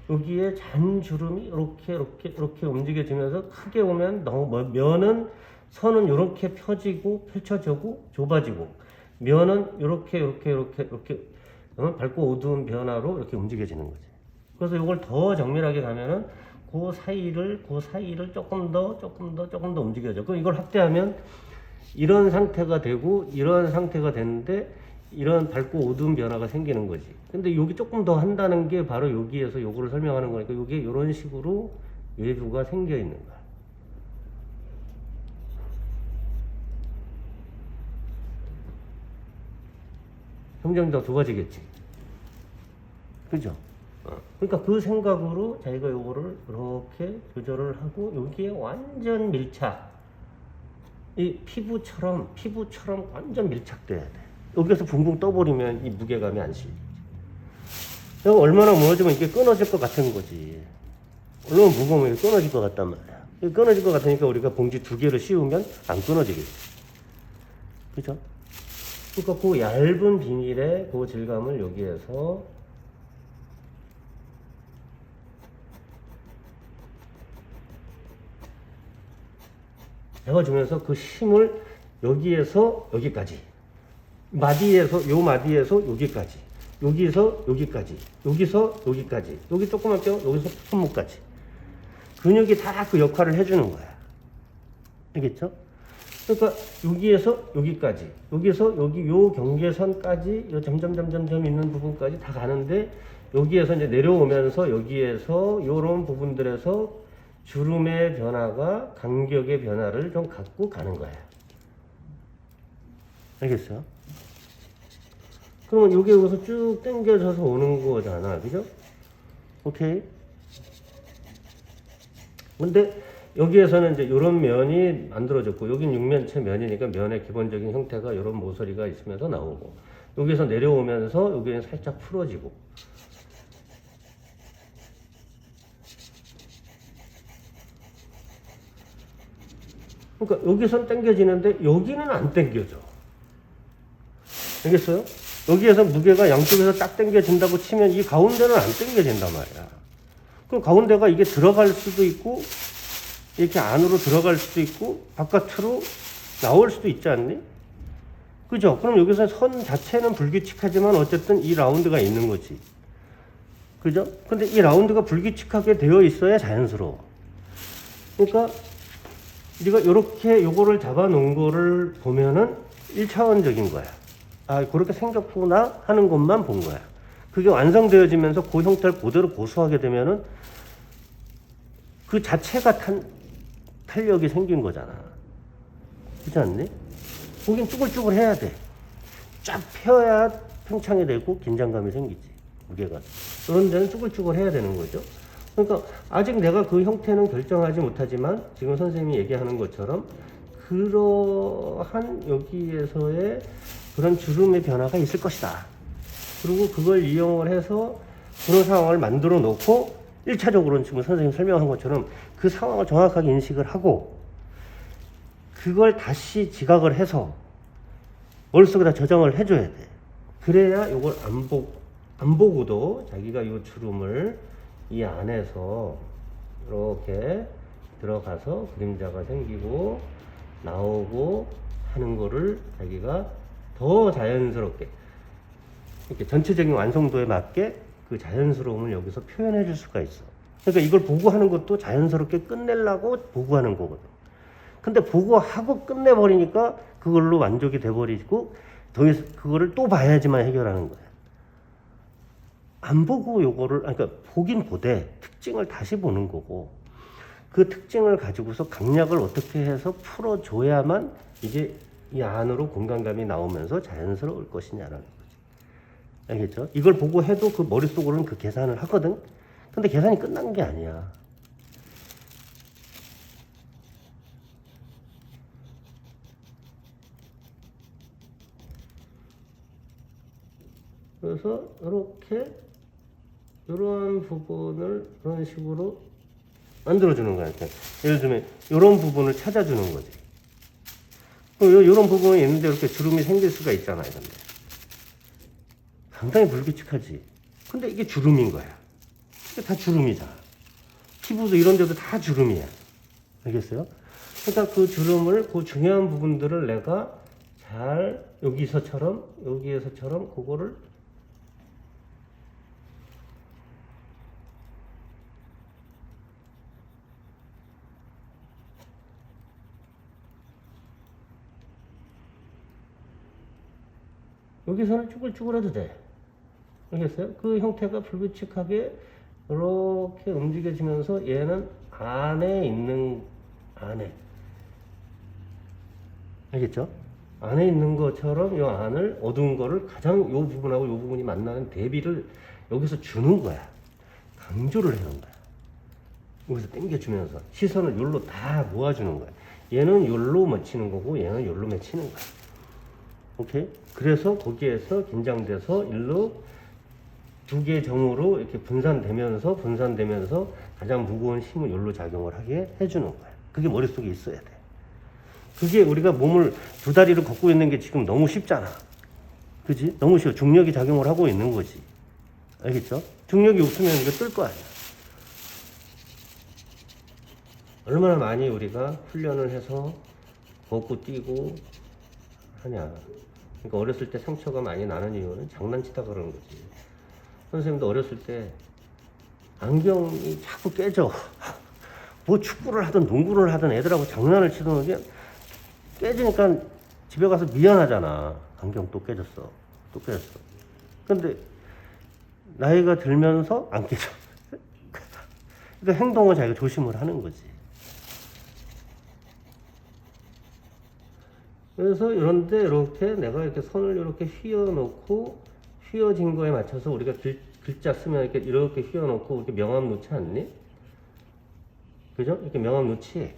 여기에 잔주름이 이렇게 움직여지면서 크게 오면 면은 선은 이렇게 펴지고 펼쳐지고 좁아지고 면은 이렇게 밝고 어두운 변화로 이렇게 움직여지는 거지. 그래서 이걸 더 정밀하게 가면은 그 사이를 조금 더 움직여져. 그럼 이걸 확대하면 이런 상태가 되고 이런 상태가 되는데 이런 밝고 어두운 변화가 생기는 거지. 근데 여기 조금 더 한다는 게 바로 여기에서 요거를 설명하는 거니까 이게 이런 식으로 외부가 생겨 있는 거야. 점점 더 좁아지겠지. 그죠? 그러니까 그 생각으로 자기가 요거를 이렇게 조절을 하고 여기에 완전 밀착. 이 피부처럼 완전 밀착돼야 돼. 여기서 붕붕 떠버리면 이 무게감이 안 실리지. 얼마나 무너지면 이게 끊어질 것 같은 거지. 얼마나 무거우면 이게 끊어질 것 같단 말이야. 이게 끊어질 것 같으니까 우리가 봉지 2개를 씌우면 안 끊어지겠지. 그죠? 그러니까 그 얇은 비닐의 그 질감을 여기에서 배워주면서 그 힘을 여기에서 여기까지 요 마디에서 여기까지 여기서 여기까지 여기서 여기까지 여기 조그만 뼈 여기서 손목까지 근육이 다 그 역할을 해주는 거야. 알겠죠? 그러니까 여기에서 여기까지 여기서 여기 요 경계선까지 요 점점 있는 부분까지 다 가는데 여기에서 이제 내려오면서 여기에서 요런 부분들에서 주름의 변화가 간격의 변화를 좀 갖고 가는 거야. 알겠어요? 그러면 요게 여기서 쭉 당겨져서 오는 거잖아. 그죠? 오케이? 근데 여기에서는 이제 요런 면이 만들어졌고 여긴 육면체 면이니까 면의 기본적인 형태가 요런 모서리가 있으면서 나오고 여기서 내려오면서 여기는 살짝 풀어지고 그러니까 여기선 당겨지는데 여기는 안 당겨져. 알겠어요? 여기에서 무게가 양쪽에서 딱 당겨진다고 치면 이 가운데는 안 당겨진단 말이야. 그럼 가운데가 이게 들어갈 수도 있고 이렇게 안으로 들어갈 수도 있고 바깥으로 나올 수도 있지 않니? 그죠? 그럼 여기서 선 자체는 불규칙하지만 어쨌든 이 라운드가 있는 거지. 그죠? 근데 이 라운드가 불규칙하게 되어 있어야 자연스러워. 그러니까 네가 이렇게 요거를 잡아 놓은 거를 보면은 1차원적인 거야. 아, 그렇게 생겼구나 하는 것만 본 거야. 그게 완성되어지면서 그 형태를 그대로 고수하게 되면은 그 자체가 탄력이 생긴 거잖아. 그렇지 않니? 거긴 쭈글쭈글 해야 돼. 쫙 펴야 팽창이 되고 긴장감이 생기지. 무게가. 그런 데는 쭈글쭈글 해야 되는 거죠. 그러니까 아직 내가 그 형태는 결정하지 못하지만 지금 선생님이 얘기하는 것처럼 그러한 여기에서의 그런 주름의 변화가 있을 것이다. 그리고 그걸 이용을 해서 그런 상황을 만들어 놓고 1차적으로는 지금 선생님 설명한 것처럼 그 상황을 정확하게 인식을 하고 그걸 다시 지각을 해서 머릿속에다 저장을 해줘야 돼. 그래야 이걸 안 보고도 자기가 이 주름을 이 안에서 이렇게 들어가서 그림자가 생기고 나오고 하는 거를 자기가 더 자연스럽게 이렇게 전체적인 완성도에 맞게 그 자연스러움을 여기서 표현해 줄 수가 있어. 그러니까 이걸 보고 하는 것도 자연스럽게 끝내려고 보고 하는 거거든. 근데 보고 하고 끝내버리니까 그걸로 만족이 돼버리고 더 이상 그거를 또 봐야지만 해결하는 거야. 안 보고 요거를, 그러니까 보긴 보되 특징을 다시 보는 거고 그 특징을 가지고서 강약을 어떻게 해서 풀어줘야만 이게 이 안으로 공간감이 나오면서 자연스러울 것이냐라는 거지. 알겠죠? 이걸 보고 해도 그 머릿속으로는 그 계산을 하거든? 근데 계산이 끝난 게 아니야. 그래서 이렇게 이런 부분을 그런 식으로 만들어주는 거야. 이렇게. 예를 들면 이런 부분을 찾아주는 거지. 이런 부분이 있는데 이렇게 주름이 생길 수가 있잖아. 이런데 상당히 불규칙하지. 근데 이게 주름인 거야. 이게 다 주름이잖아. 피부도 이런 데도 다 주름이야. 알겠어요? 그러니까 그 주름을, 그 중요한 부분들을 내가 잘 여기서처럼 그거를 여기서는 쭈글쭈글해도 돼. 알겠어요? 그 형태가 불규칙하게 이렇게 움직여지면서 얘는 안에 알겠죠? 안에 있는 것처럼 이 안을 어두운 거를 가장 이 부분하고 이 부분이 만나는 대비를 여기서 주는 거야. 강조를 해놓은 거야. 여기서 당겨주면서 시선을 여기로 다 모아주는 거야. 얘는 여기로 맺히는 거고 얘는 여기로 맺히는 거야. 오케이? 그래서 거기에서 긴장돼서 일로 두 개의 점으로 이렇게 분산되면서 가장 무거운 힘을 여기로 작용을 하게 해주는 거야. 그게 머릿속에 있어야 돼. 그게 우리가 몸을 두 다리를 걷고 있는 게 지금 너무 쉽잖아. 그지? 너무 쉬워. 중력이 작용을 하고 있는 거지. 알겠죠? 중력이 없으면 이거 뜰 거 아니야. 얼마나 많이 우리가 훈련을 해서 걷고 뛰고 하냐. 그러니까 어렸을 때 상처가 많이 나는 이유는 장난치다 그러는 거지. 선생님도 어렸을 때 안경이 자꾸 깨져. 뭐 축구를 하든 농구를 하든 애들하고 장난을 치던 게 깨지니까 집에 가서 미안하잖아. 안경 또 깨졌어. 또 깨졌어. 근데 나이가 들면서 안 깨져. 그러니까 행동을 자기가 조심을 하는 거지. 그래서 이런데 이렇게 내가 이렇게 선을 이렇게 휘어놓고 휘어진 거에 맞춰서 우리가 글자 쓰면 이렇게 휘어놓고 이렇게 명암 놓지 않니? 그죠? 이렇게 명암 놓지.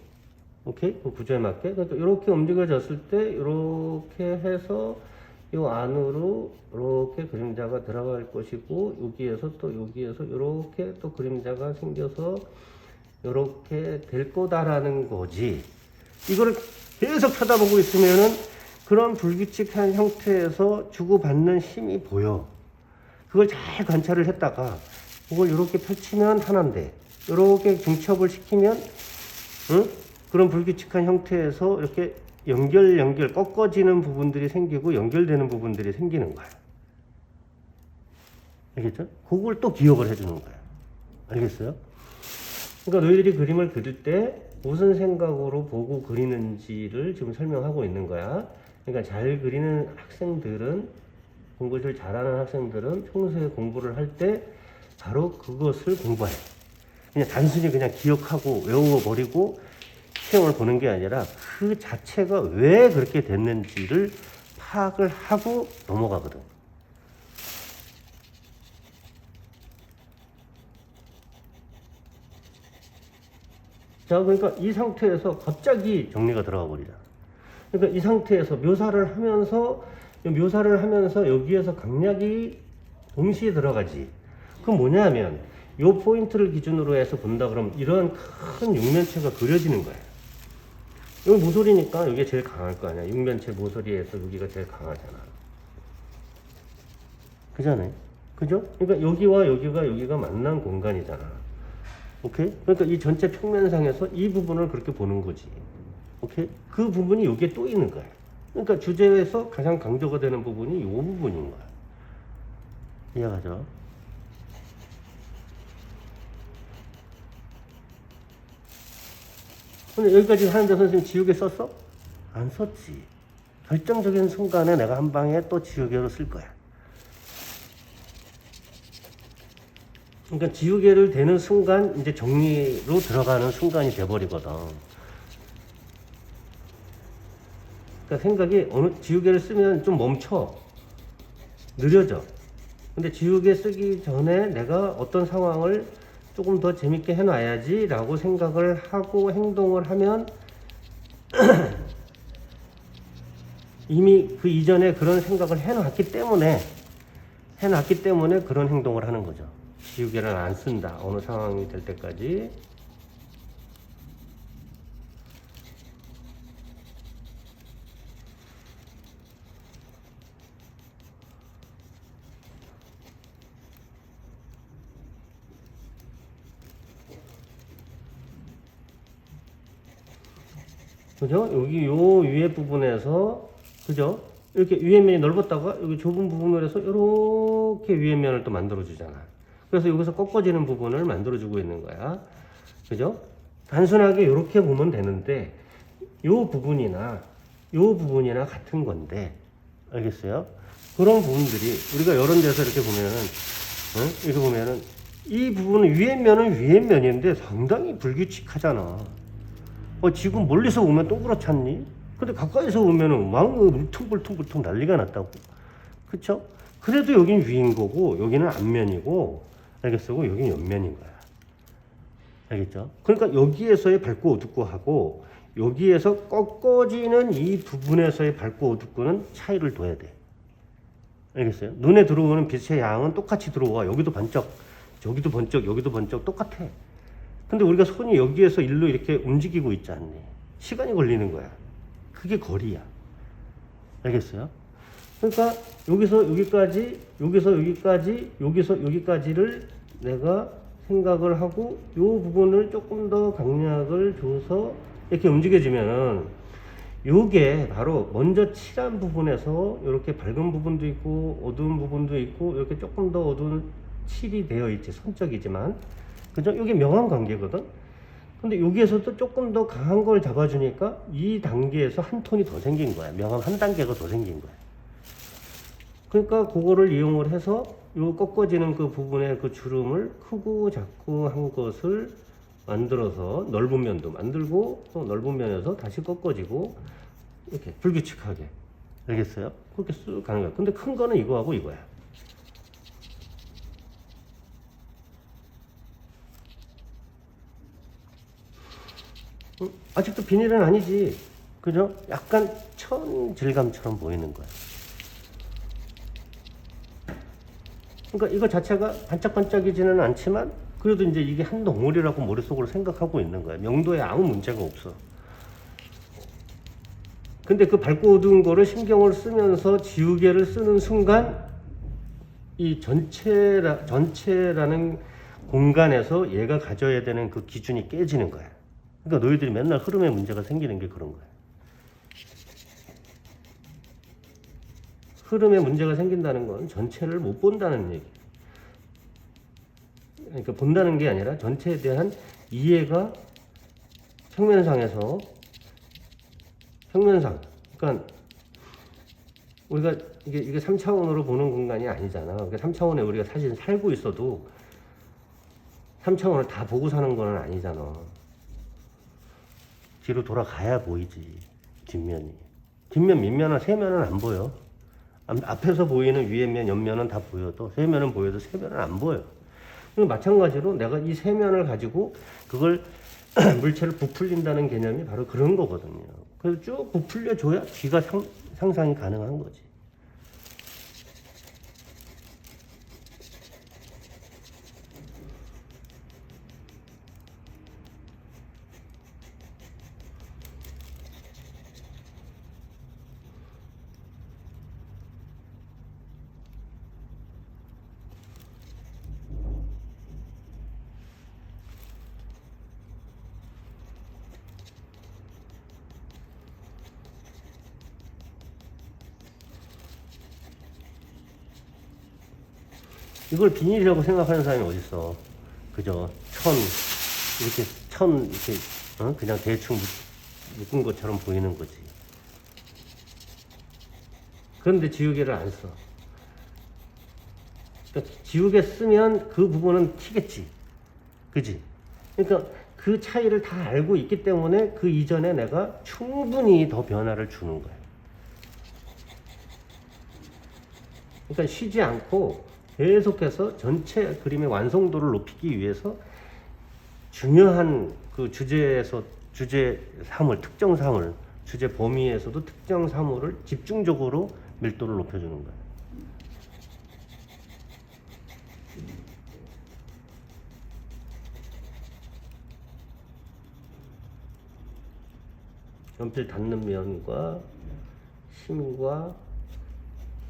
오케이? 그 구조에 맞게. 그러니까 이렇게 움직여졌을 때 이렇게 해서 이 안으로 이렇게 그림자가 들어갈 것이고 여기에서 이렇게 또 그림자가 생겨서 이렇게 될 거다라는 거지. 이거를 계속 쳐다보고 있으면은 그런 불규칙한 형태에서 주고받는 힘이 보여. 그걸 잘 관찰을 했다가 그걸 이렇게 펼치면 하나인데 이렇게 중첩을 시키면 응? 그런 불규칙한 형태에서 이렇게 연결 꺾어지는 부분들이 생기고 연결되는 부분들이 생기는 거야. 알겠죠? 그걸 또 기억을 해주는 거야. 알겠어요? 그러니까 너희들이 그림을 그릴 때 무슨 생각으로 보고 그리는지를 지금 설명하고 있는 거야. 그러니까 잘 그리는 학생들은, 공부를 잘하는 학생들은 평소에 공부를 할 때 바로 그것을 공부해. 그냥 단순히 그냥 기억하고 외워버리고 시험을 보는 게 아니라 그 자체가 왜 그렇게 됐는지를 파악을 하고 넘어가거든. 자, 그러니까 이 상태에서 갑자기 정리가 들어가 버리잖아. 그러니까 이 상태에서 묘사를 하면서 여기에서 강약이 동시에 들어가지. 그럼 뭐냐면 이 포인트를 기준으로 해서 본다 그러면 이런 큰 육면체가 그려지는 거야. 여기 모서리니까 여기가 제일 강할 거 아니야. 육면체 모서리에서 여기가 제일 강하잖아. 그잖아요. 그죠? 그러니까 여기가 만난 공간이잖아. 오케이? 그러니까 이 전체 평면상에서 이 부분을 그렇게 보는 거지. 오케이? 그 부분이 여기에 또 있는 거야. 그러니까 주제에서 가장 강조가 되는 부분이 이 부분인 거야. 이해가죠? 근데 여기까지 하는데 선생님 지우개 썼어? 안 썼지. 결정적인 순간에 내가 한 방에 또 지우개로 쓸 거야. 그러니까 지우개를 대는 순간 이제 정리로 들어가는 순간이 돼버리거든. 그러니까 생각이 지우개를 쓰면 좀 멈춰. 느려져. 근데 지우개 쓰기 전에 내가 어떤 상황을 조금 더 재밌게 해놔야지 라고 생각을 하고 행동을 하면 이미 그 이전에 그런 생각을 해놨기 때문에 그런 행동을 하는 거죠. 지우개를 안 쓴다. 어느 상황이 될 때까지. 그죠? 여기 요 위에 부분에서, 그죠? 이렇게 위에 면이 넓었다가 여기 좁은 부분을 해서 이렇게 위에 면을 또 만들어주잖아. 그래서 여기서 꺾어지는 부분을 만들어주고 있는 거야. 그죠? 단순하게 이렇게 보면 되는데, 요 부분이나 같은 건데, 알겠어요? 그런 부분들이 우리가 이런 데서 이렇게 보면은, 응? 이렇게 보면은, 이 부분은 위에 면인데 상당히 불규칙하잖아. 지금 멀리서 오면 동그랗잖니? 근데 가까이서 오면은 막 울퉁불퉁 난리가 났다고. 그쵸? 그래도 여긴 위인 거고, 여기는 앞면이고, 알겠어? 여긴 옆면인 거야. 알겠죠? 그러니까 여기에서의 밝고 어둡고 하고, 여기에서 꺾어지는 이 부분에서의 밝고 어둡고는 차이를 둬야 돼. 알겠어요? 눈에 들어오는 빛의 양은 똑같이 들어와. 여기도 반짝, 저기도 번쩍, 여기도 번쩍 똑같아. 근데 우리가 손이 여기에서 일로 이렇게 움직이고 있지 않니? 시간이 걸리는 거야. 그게 거리야. 알겠어요? 그러니까 여기서 여기까지, 여기서 여기까지, 여기서 여기까지를 내가 생각을 하고 이 부분을 조금 더 강약을 줘서 이렇게 움직여지면은 요게 바로 먼저 칠한 부분에서 이렇게 밝은 부분도 있고 어두운 부분도 있고 이렇게 조금 더 어두운 칠이 되어 있지. 선적이지만. 그죠? 이게 명암 관계거든? 근데 여기에서도 조금 더 강한 걸 잡아주니까 이 단계에서 한 톤이 더 생긴 거야. 명암 한 단계가 더 생긴 거야. 그러니까 그거를 이용을 해서 요 꺾어지는 그 부분의 그 주름을 크고 작고 한 것을 만들어서 넓은 면도 만들고 또 넓은 면에서 다시 꺾어지고 이렇게 불규칙하게. 알겠어요? 그렇게 쑥 가는 거야. 근데 큰 거는 이거하고 이거야. 아직도 비닐은 아니지. 그죠? 약간 천 질감처럼 보이는 거야. 그러니까 이거 자체가 반짝반짝이지는 않지만 그래도 이제 이게 한 덩어리라고 머릿속으로 생각하고 있는 거야. 명도에 아무 문제가 없어. 근데 그 밝고 어두운 거를 신경을 쓰면서 지우개를 쓰는 순간 이 전체라는 공간에서 얘가 가져야 되는 그 기준이 깨지는 거야. 그러니까 너희들이 맨날 흐름에 문제가 생기는 게 그런 거야. 흐름에 문제가 생긴다는 건 전체를 못 본다는 얘기. 그러니까 본다는 게 아니라 전체에 대한 이해가 평면상, 그러니까 우리가 이게 3차원으로 보는 공간이 아니잖아. 그러니까 3차원에 우리가 사실 살고 있어도 3차원을 다 보고 사는 건 아니잖아. 뒤로 돌아가야 보이지. 뒷면이. 뒷면, 밑면은 세면은 안 보여. 앞에서 보이는 위에 면, 옆면은 다 보여도 세면은 보여도 세면은 안 보여. 마찬가지로 내가 이 세면을 가지고 그걸 물체를 부풀린다는 개념이 바로 그런 거거든요. 그래서 쭉 부풀려 줘야 뒤가 상상이 가능한 거지. 이걸 비닐이라고 생각하는 사람이 어딨어. 그죠? 이렇게 그냥 대충 묶은 것처럼 보이는 거지. 그런데 지우개를 안 써. 그러니까 지우개 쓰면 그 부분은 튀겠지. 그지? 그러니까 그 차이를 다 알고 있기 때문에 그 이전에 내가 충분히 더 변화를 주는 거야. 그러니까 쉬지 않고 계속해서 전체 그림의 완성도를 높이기 위해서 중요한 그 주제 사물, 특정 사물, 주제 범위에서도 특정 사물을 집중적으로 밀도를 높여주는 거예요. 연필 닿는 면과 힘과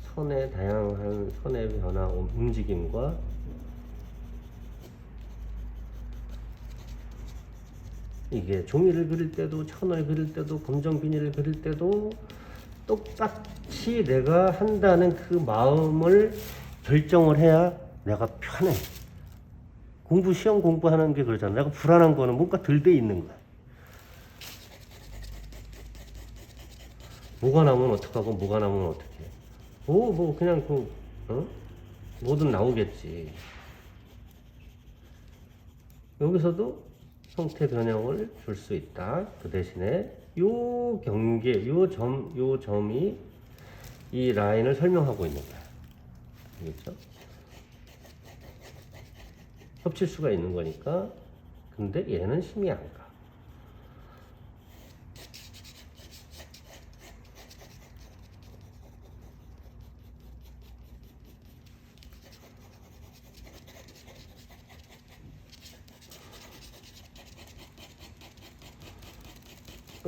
선의 다양한 선의 변화, 움직임과 이게 종이를 그릴 때도 천을 그릴 때도 검정 비닐을 그릴 때도 똑같이 내가 한다는 그 마음을 결정을 해야 내가 편해. 시험 공부하는 게 그러잖아. 내가 불안한 거는 뭔가 덜 돼 있는 거야. 뭐가 나오면 어떡하고 뭐가 나오면 어떡해. 뭐 그냥 뭐든 나오겠지. 여기서도 형태 변형을 줄 수 있다. 그 대신에 요 경계, 요 점이 이 라인을 설명하고 있는 거야. 알겠죠? 협칠 수가 있는 거니까. 근데 얘는 힘이 안 가.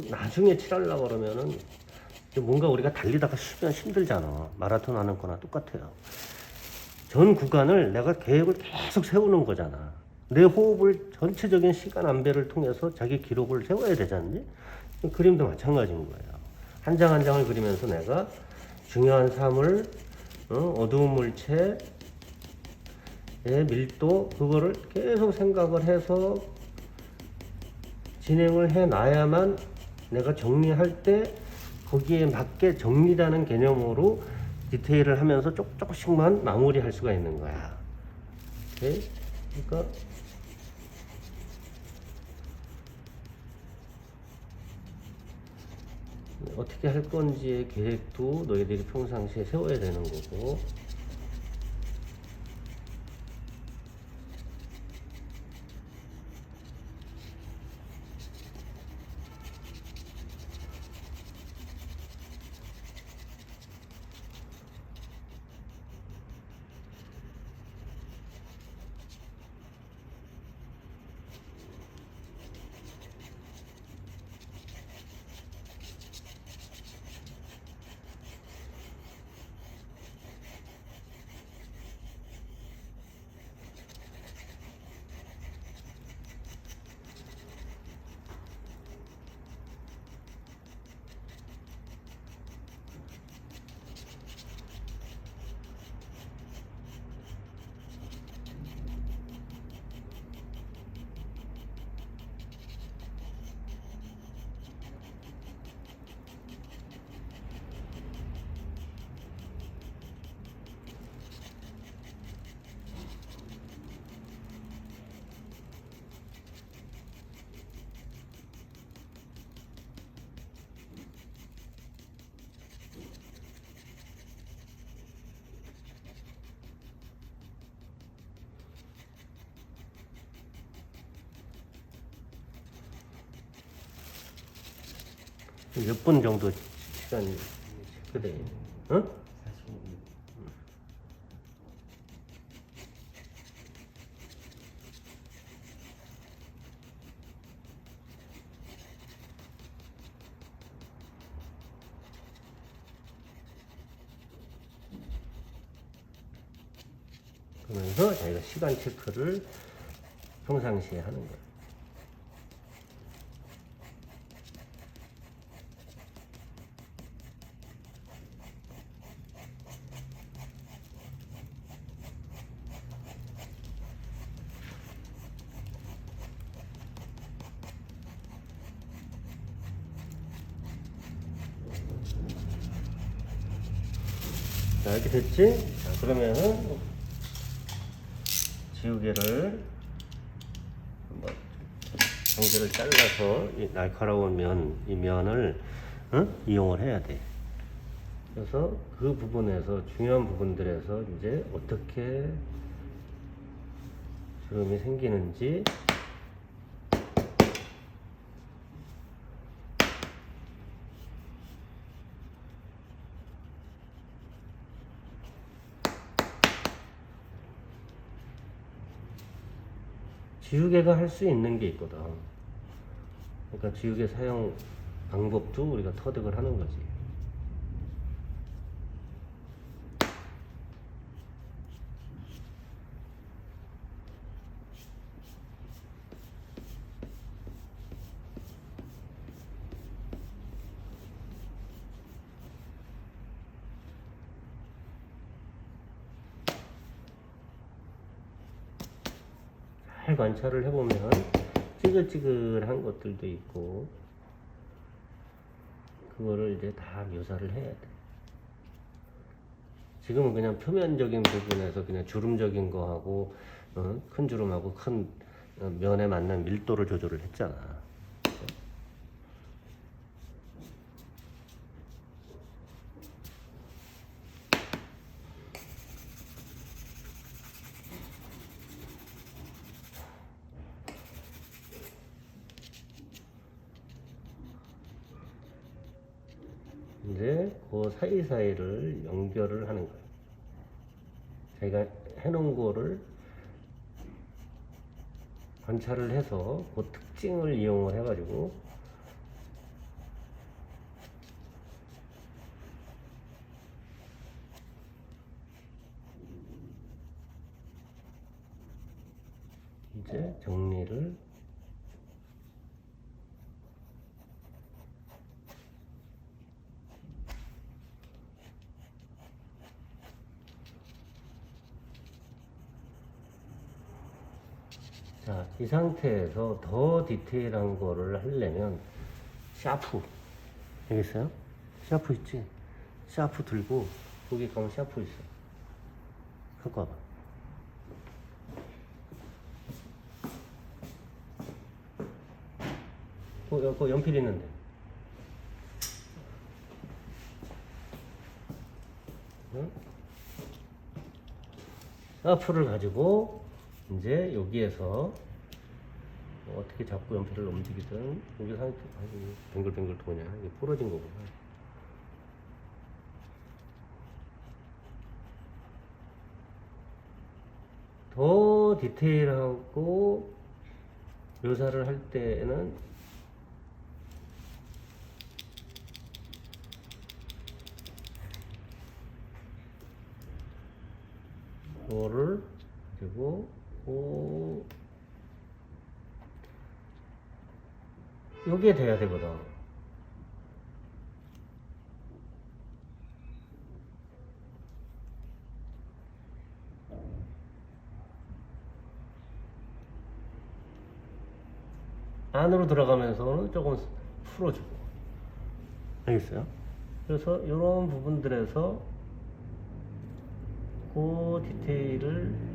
나중에 칠하려고 그러면은 뭔가 우리가 달리다가 쉬면 힘들잖아. 마라톤 하는 거나 똑같아요. 전 구간을 내가 계획을 계속 세우는 거잖아. 내 호흡을 전체적인 시간 안배를 통해서 자기 기록을 세워야 되지 않니? 그림도 마찬가지인 거예요. 한 장 한 장을 그리면서 내가 중요한 사물, 어두운 물체의 밀도, 그거를 계속 생각을 해서 진행을 해 놔야만 내가 정리할 때 거기에 맞게 정리라는 개념으로 디테일을 하면서 조금씩만 마무리할 수가 있는 거야. 오케이? 그러니까 어떻게 할 건지의 계획도 너희들이 평상시에 세워야 되는 거고. 몇 분 정도 시간이 그래? 어? 그러면서 자기가 시간 체크를 평상시에 하는 거예요. 자, 이렇게 됐지? 자, 그러면은 지우개를 한번 경계를 잘라서 이 날카로운 이 면을 이용을 해야 돼. 그래서 그 부분에서 중요한 부분들에서 이제 어떻게 주름이 생기는지 지우개가 할 수 있는 게 있거든. 그러니까 지우개 사용 방법도 우리가 터득을 하는 거지. 잘 관찰을 해보면 찌글찌글한 것들도 있고, 그거를 이제 다 묘사를 해야 돼. 지금은 그냥 표면적인 부분에서 그냥 주름적인 거하고 큰 주름하고 큰 면에 맞는 밀도를 조절을 했잖아. 이제 그 사이사이를 연결을 하는 거예요. 제가 해놓은 거를 관찰을 해서 그 특징을 이용을 해가지고 이제 정리를 자, 이 상태에서 더 디테일한 거를 하려면 샤프 여기 있어요? 샤프 있지? 샤프 들고 거기 가면 샤프 있어. 갖고 와봐. 그 연필 있는데. 응? 샤프를 가지고 이제 여기에서 어떻게 잡고 연필을 움직이든 여기 상태 뱅글뱅글 도냐 이게 부러진 거구나. 더 디테일하고 묘사를 할 때는 이거를 그리고 여기에 돼야 되거든. 안으로 들어가면서는 조금 풀어주고. 알겠어요? 그래서 이런 부분들에서 그 디테일을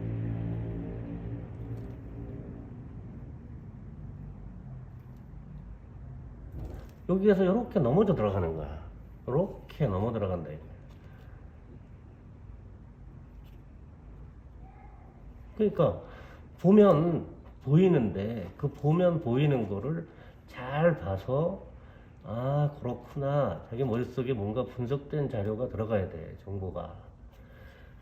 여기에서 이렇게 넘어져 들어가는 거야. 이렇게 넘어 들어간다. 그러니까 보면 보이는데 그 보면 보이는 거를 잘 봐서 아 그렇구나. 자기 머릿속에 뭔가 분석된 자료가 들어가야 돼. 정보가.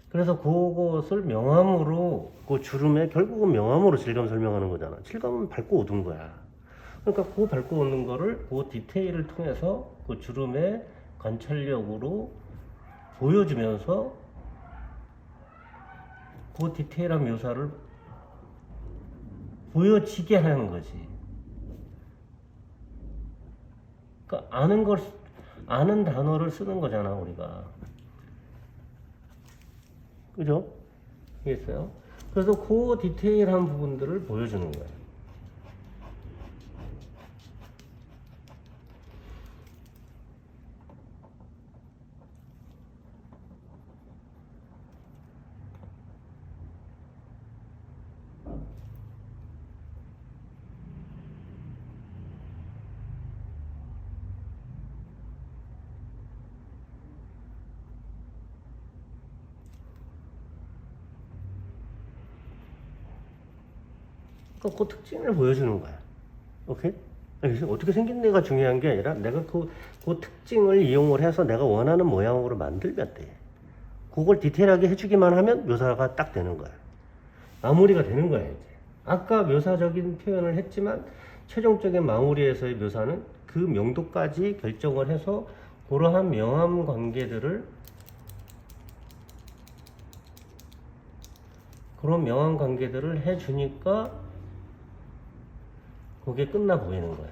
그래서 그것을 명암으로 그 주름에 결국은 명암으로 질감 설명하는 거잖아. 질감은 밟고 오는 거야. 그러니까 그 밟고 오는 거를 그 디테일을 통해서 그 주름의 관찰력으로 보여주면서 그 디테일한 묘사를 보여지게 하는 거지. 그러니까 아는 단어를 쓰는 거잖아, 우리가. 그죠? 이해했어요? 그래서 그 디테일한 부분들을 보여주는 거예요. 그 특징을 보여주는 거야. 오케이? 그래서 어떻게 생긴 내가 중요한 게 아니라 내가 그 특징을 이용을 해서 내가 원하는 모양으로 만들면 돼. 그걸 디테일하게 해주기만 하면 묘사가 딱 되는 거야. 마무리가 되는 거야, 이제. 아까 묘사적인 표현을 했지만 최종적인 마무리에서의 묘사는 그 명도까지 결정을 해서 그러한 명암 관계들을 그런 명암 관계들을 해주니까 그게 끝나 보이는 거야.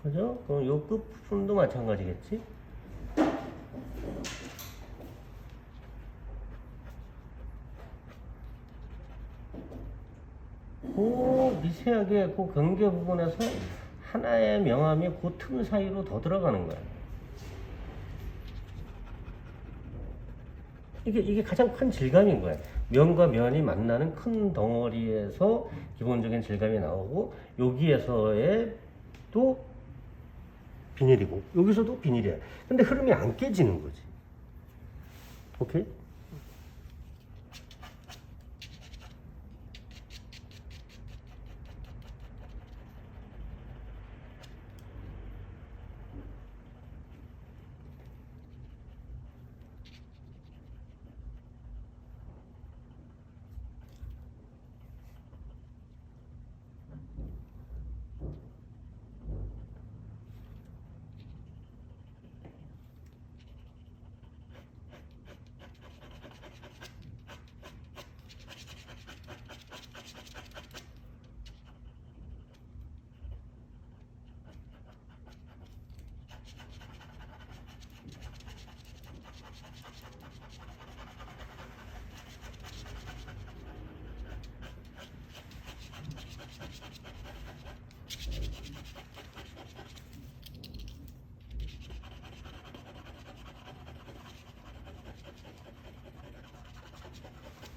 그죠? 그럼 요 끝부분도 마찬가지겠지? 그 미세하게 그 경계 부분에서 하나의 명암이 그 틈 사이로 더 들어가는 거야. 이게 가장 큰 질감인 거야. 면과 면이 만나는 큰 덩어리에서 기본적인 질감이 나오고, 여기에서의 또 비닐이고, 여기서도 비닐이야. 근데 흐름이 안 깨지는 거지. 오케이?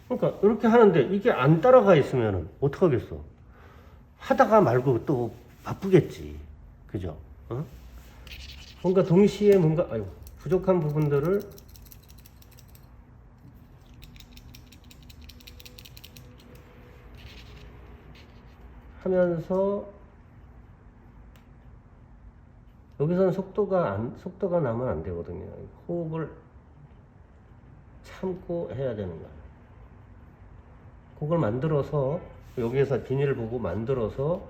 그러니까 이렇게 하는데 이게 안 따라가 있으면 어떡하겠어? 하다가 말고 또 바쁘겠지. 그죠? 어? 뭔가 동시에 뭔가 아유, 부족한 부분들을 하면서 여기서는 속도가 나면 안 되거든요. 호흡을 참고 해야 되는 거야. 그걸 만들어서 여기에서 비닐을 보고 만들어서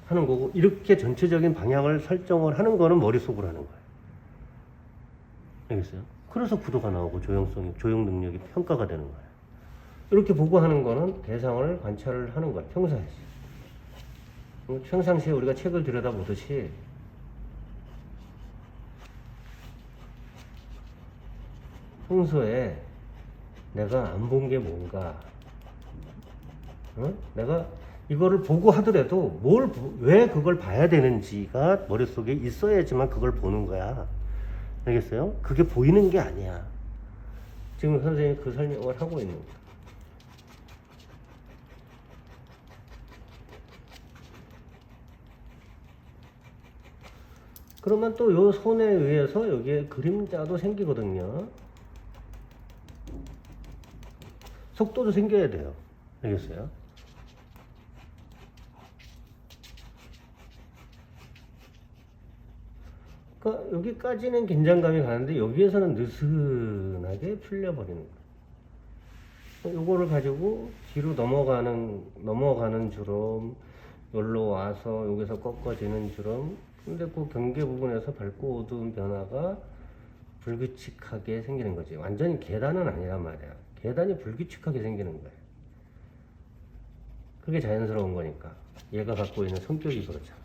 하는 거고, 이렇게 전체적인 방향을 설정을 하는 거는 머릿속으로 하는 거예요. 알겠어요? 그래서 구도가 나오고 조형 능력이 평가가 되는 거예요. 이렇게 보고 하는 거는 대상을 관찰을 하는 거예요. 평상시에 우리가 책을 들여다보듯이 평소에 내가 안 본 게 뭔가, 내가 이거를 보고 하더라도 왜 그걸 봐야 되는지가 머릿속에 있어야지만 그걸 보는 거야. 알겠어요? 그게 보이는 게 아니야. 지금 선생님이 그 설명을 하고 있는 거야. 그러면 또 요 손에 의해서 여기에 그림자도 생기거든요. 속도도 생겨야 돼요. 알겠어요? 그러니까 여기까지는 긴장감이 가는데 여기에서는 느슨하게 풀려버리는 거예요. 요거를 가지고 뒤로 넘어가는 주름, 여기로 와서 여기서 꺾어지는 주름. 근데 그 경계 부분에서 밝고 어두운 변화가 불규칙하게 생기는 거지. 완전히 계단은 아니란 말이야. 계단이 불규칙하게 생기는 거예요. 그게 자연스러운 거니까. 얘가 갖고 있는 성격이 그렇잖아.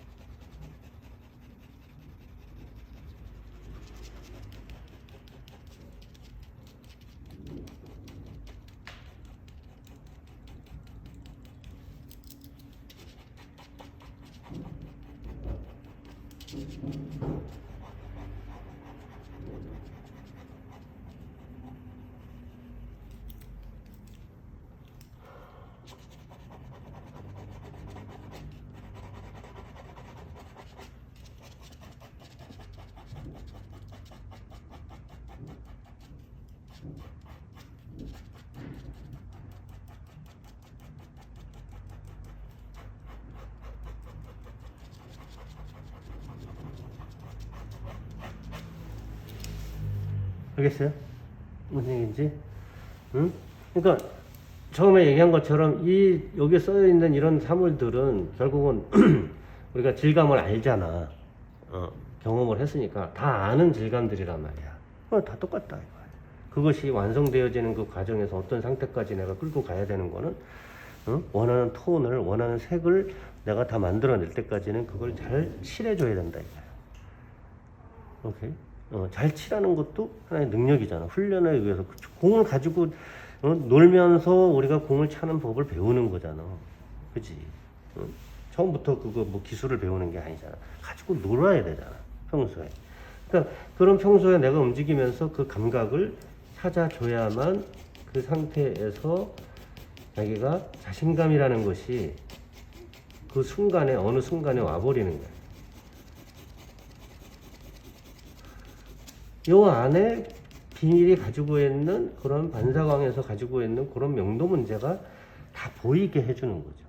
알겠어요? 무슨 얘기인지? 응? 그러니까 처음에 얘기한 것처럼 이 여기 써 있는 이런 사물들은 결국은 우리가 질감을 알잖아. 경험을 했으니까 다 아는 질감들이란 말이야. 다 똑같다 이거야. 그것이 완성되어지는 그 과정에서 어떤 상태까지 내가 끌고 가야 되는 거는 원하는 톤을 원하는 색을 내가 다 만들어낼 때까지는 그걸 잘 칠해줘야 된다 이거야. 오케이. 잘 칠하는 것도 하나의 능력이잖아. 훈련에 의해서 공을 가지고 놀면서 우리가 공을 차는 법을 배우는 거잖아. 그지? 처음부터 그거 뭐 기술을 배우는 게 아니잖아. 가지고 놀아야 되잖아. 평소에. 그러니까 그런 평소에 내가 움직이면서 그 감각을 찾아줘야만 그 상태에서 자기가 자신감이라는 것이 그 순간에 어느 순간에 와버리는 거야. 요 안에 비밀이 가지고 있는 그런 반사광에서 가지고 있는 그런 명도 문제가 다 보이게 해주는 거죠.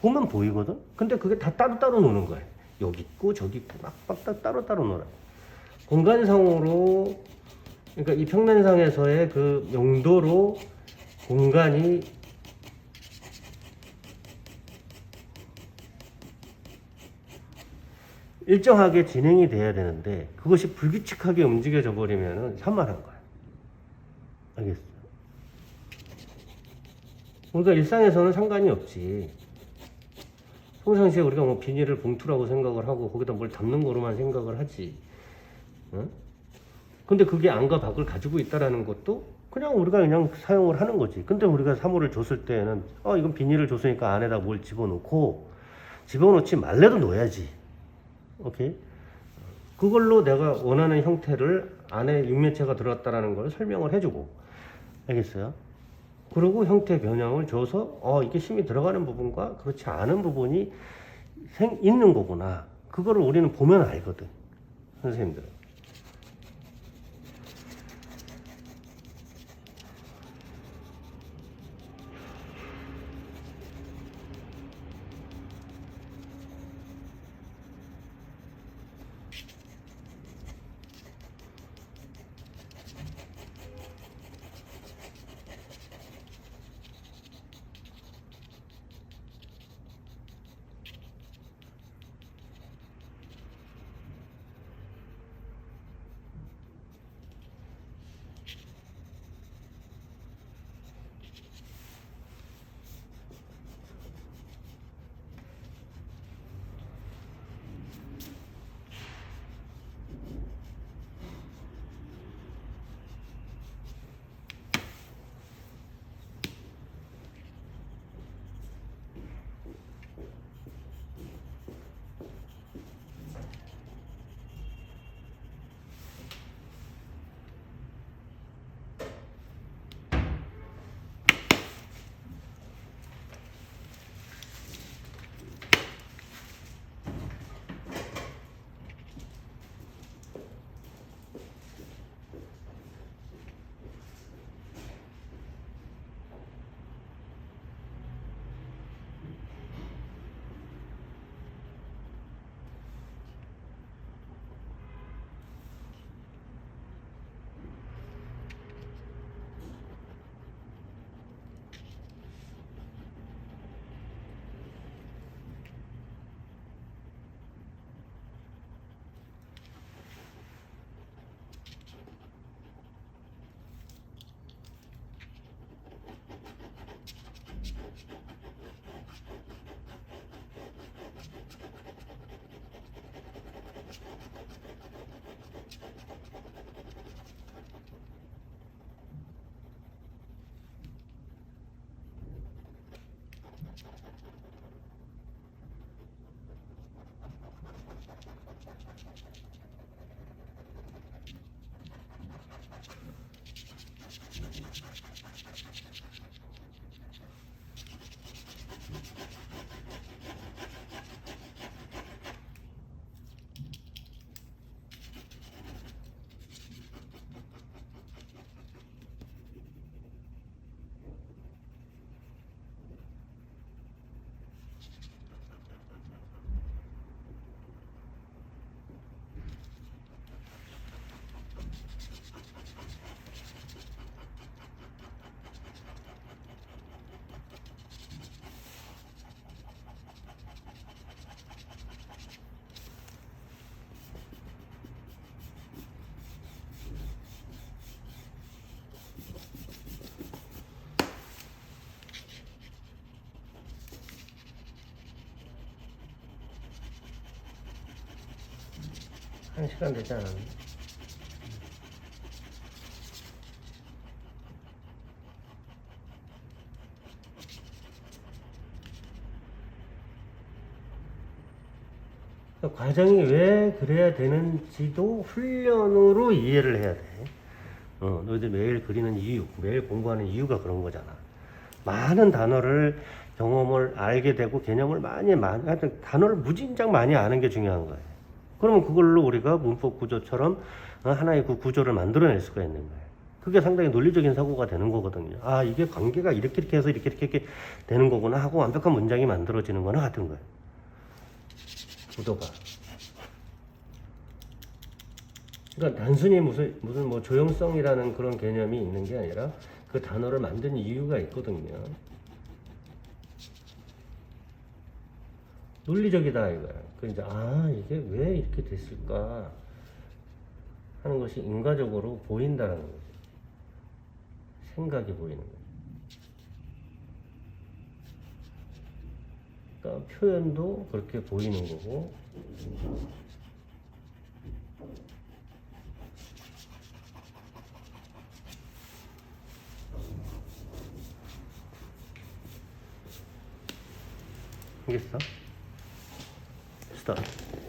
보면 보이거든? 근데 그게 다 따로따로 노는 거야. 여기 있고 저기 있고 막 따로따로 놀아. 공간상으로, 그러니까 이 평면상에서의 그 명도로 공간이 일정하게 진행이 돼야 되는데 그것이 불규칙하게 움직여져 버리면 산만한 거야. 알겠어? 우리가 일상에서는 상관이 없지. 평상시에 우리가 뭐 비닐을 봉투라고 생각을 하고 거기다 뭘 담는 거로만 생각을 하지. 응? 근데 그게 안과 밖을 가지고 있다라는 것도 그냥 우리가 그냥 사용을 하는 거지. 근데 우리가 사물을 줬을 때는 이건 비닐을 줬으니까 안에다 뭘 집어넣고 집어넣지 말래도 넣어야지. 오케이? 그걸로 내가 원하는 형태를 안에 육면체가 들어갔다라는 걸 설명을 해주고, 알겠어요? 그리고 형태 변형을 줘서 이게 힘이 들어가는 부분과 그렇지 않은 부분이 있는 거구나. 그거를 우리는 보면 알거든, 선생님들은. 1시간 되지 않았나? 과정이 왜 그래야 되는지도 훈련으로 이해를 해야 돼. 너희들 매일 그리는 이유, 매일 공부하는 이유가 그런 거잖아. 많은 단어를 경험을 알게 되고 개념을 하여튼 단어를 무진장 많이 아는 게 중요한 거예요. 그러면 그걸로 우리가 문법 구조처럼 하나의 그 구조를 만들어낼 수가 있는 거예요. 그게 상당히 논리적인 사고가 되는 거거든요. 아, 이게 관계가 이렇게 해서 이렇게 되는 거구나 하고 완벽한 문장이 만들어지는 거나 같은 거예요. 구도가. 그러니까 단순히 무슨 뭐 조형성이라는 그런 개념이 있는 게 아니라 그 단어를 만든 이유가 있거든요. 논리적이다 이거야. 그러니까 이게 왜 이렇게 됐을까 하는 것이 인과적으로 보인다는 거죠. 생각이 보이는 거죠. 그러니까 표현도 그렇게 보이는 거고. 알겠어? 스타트.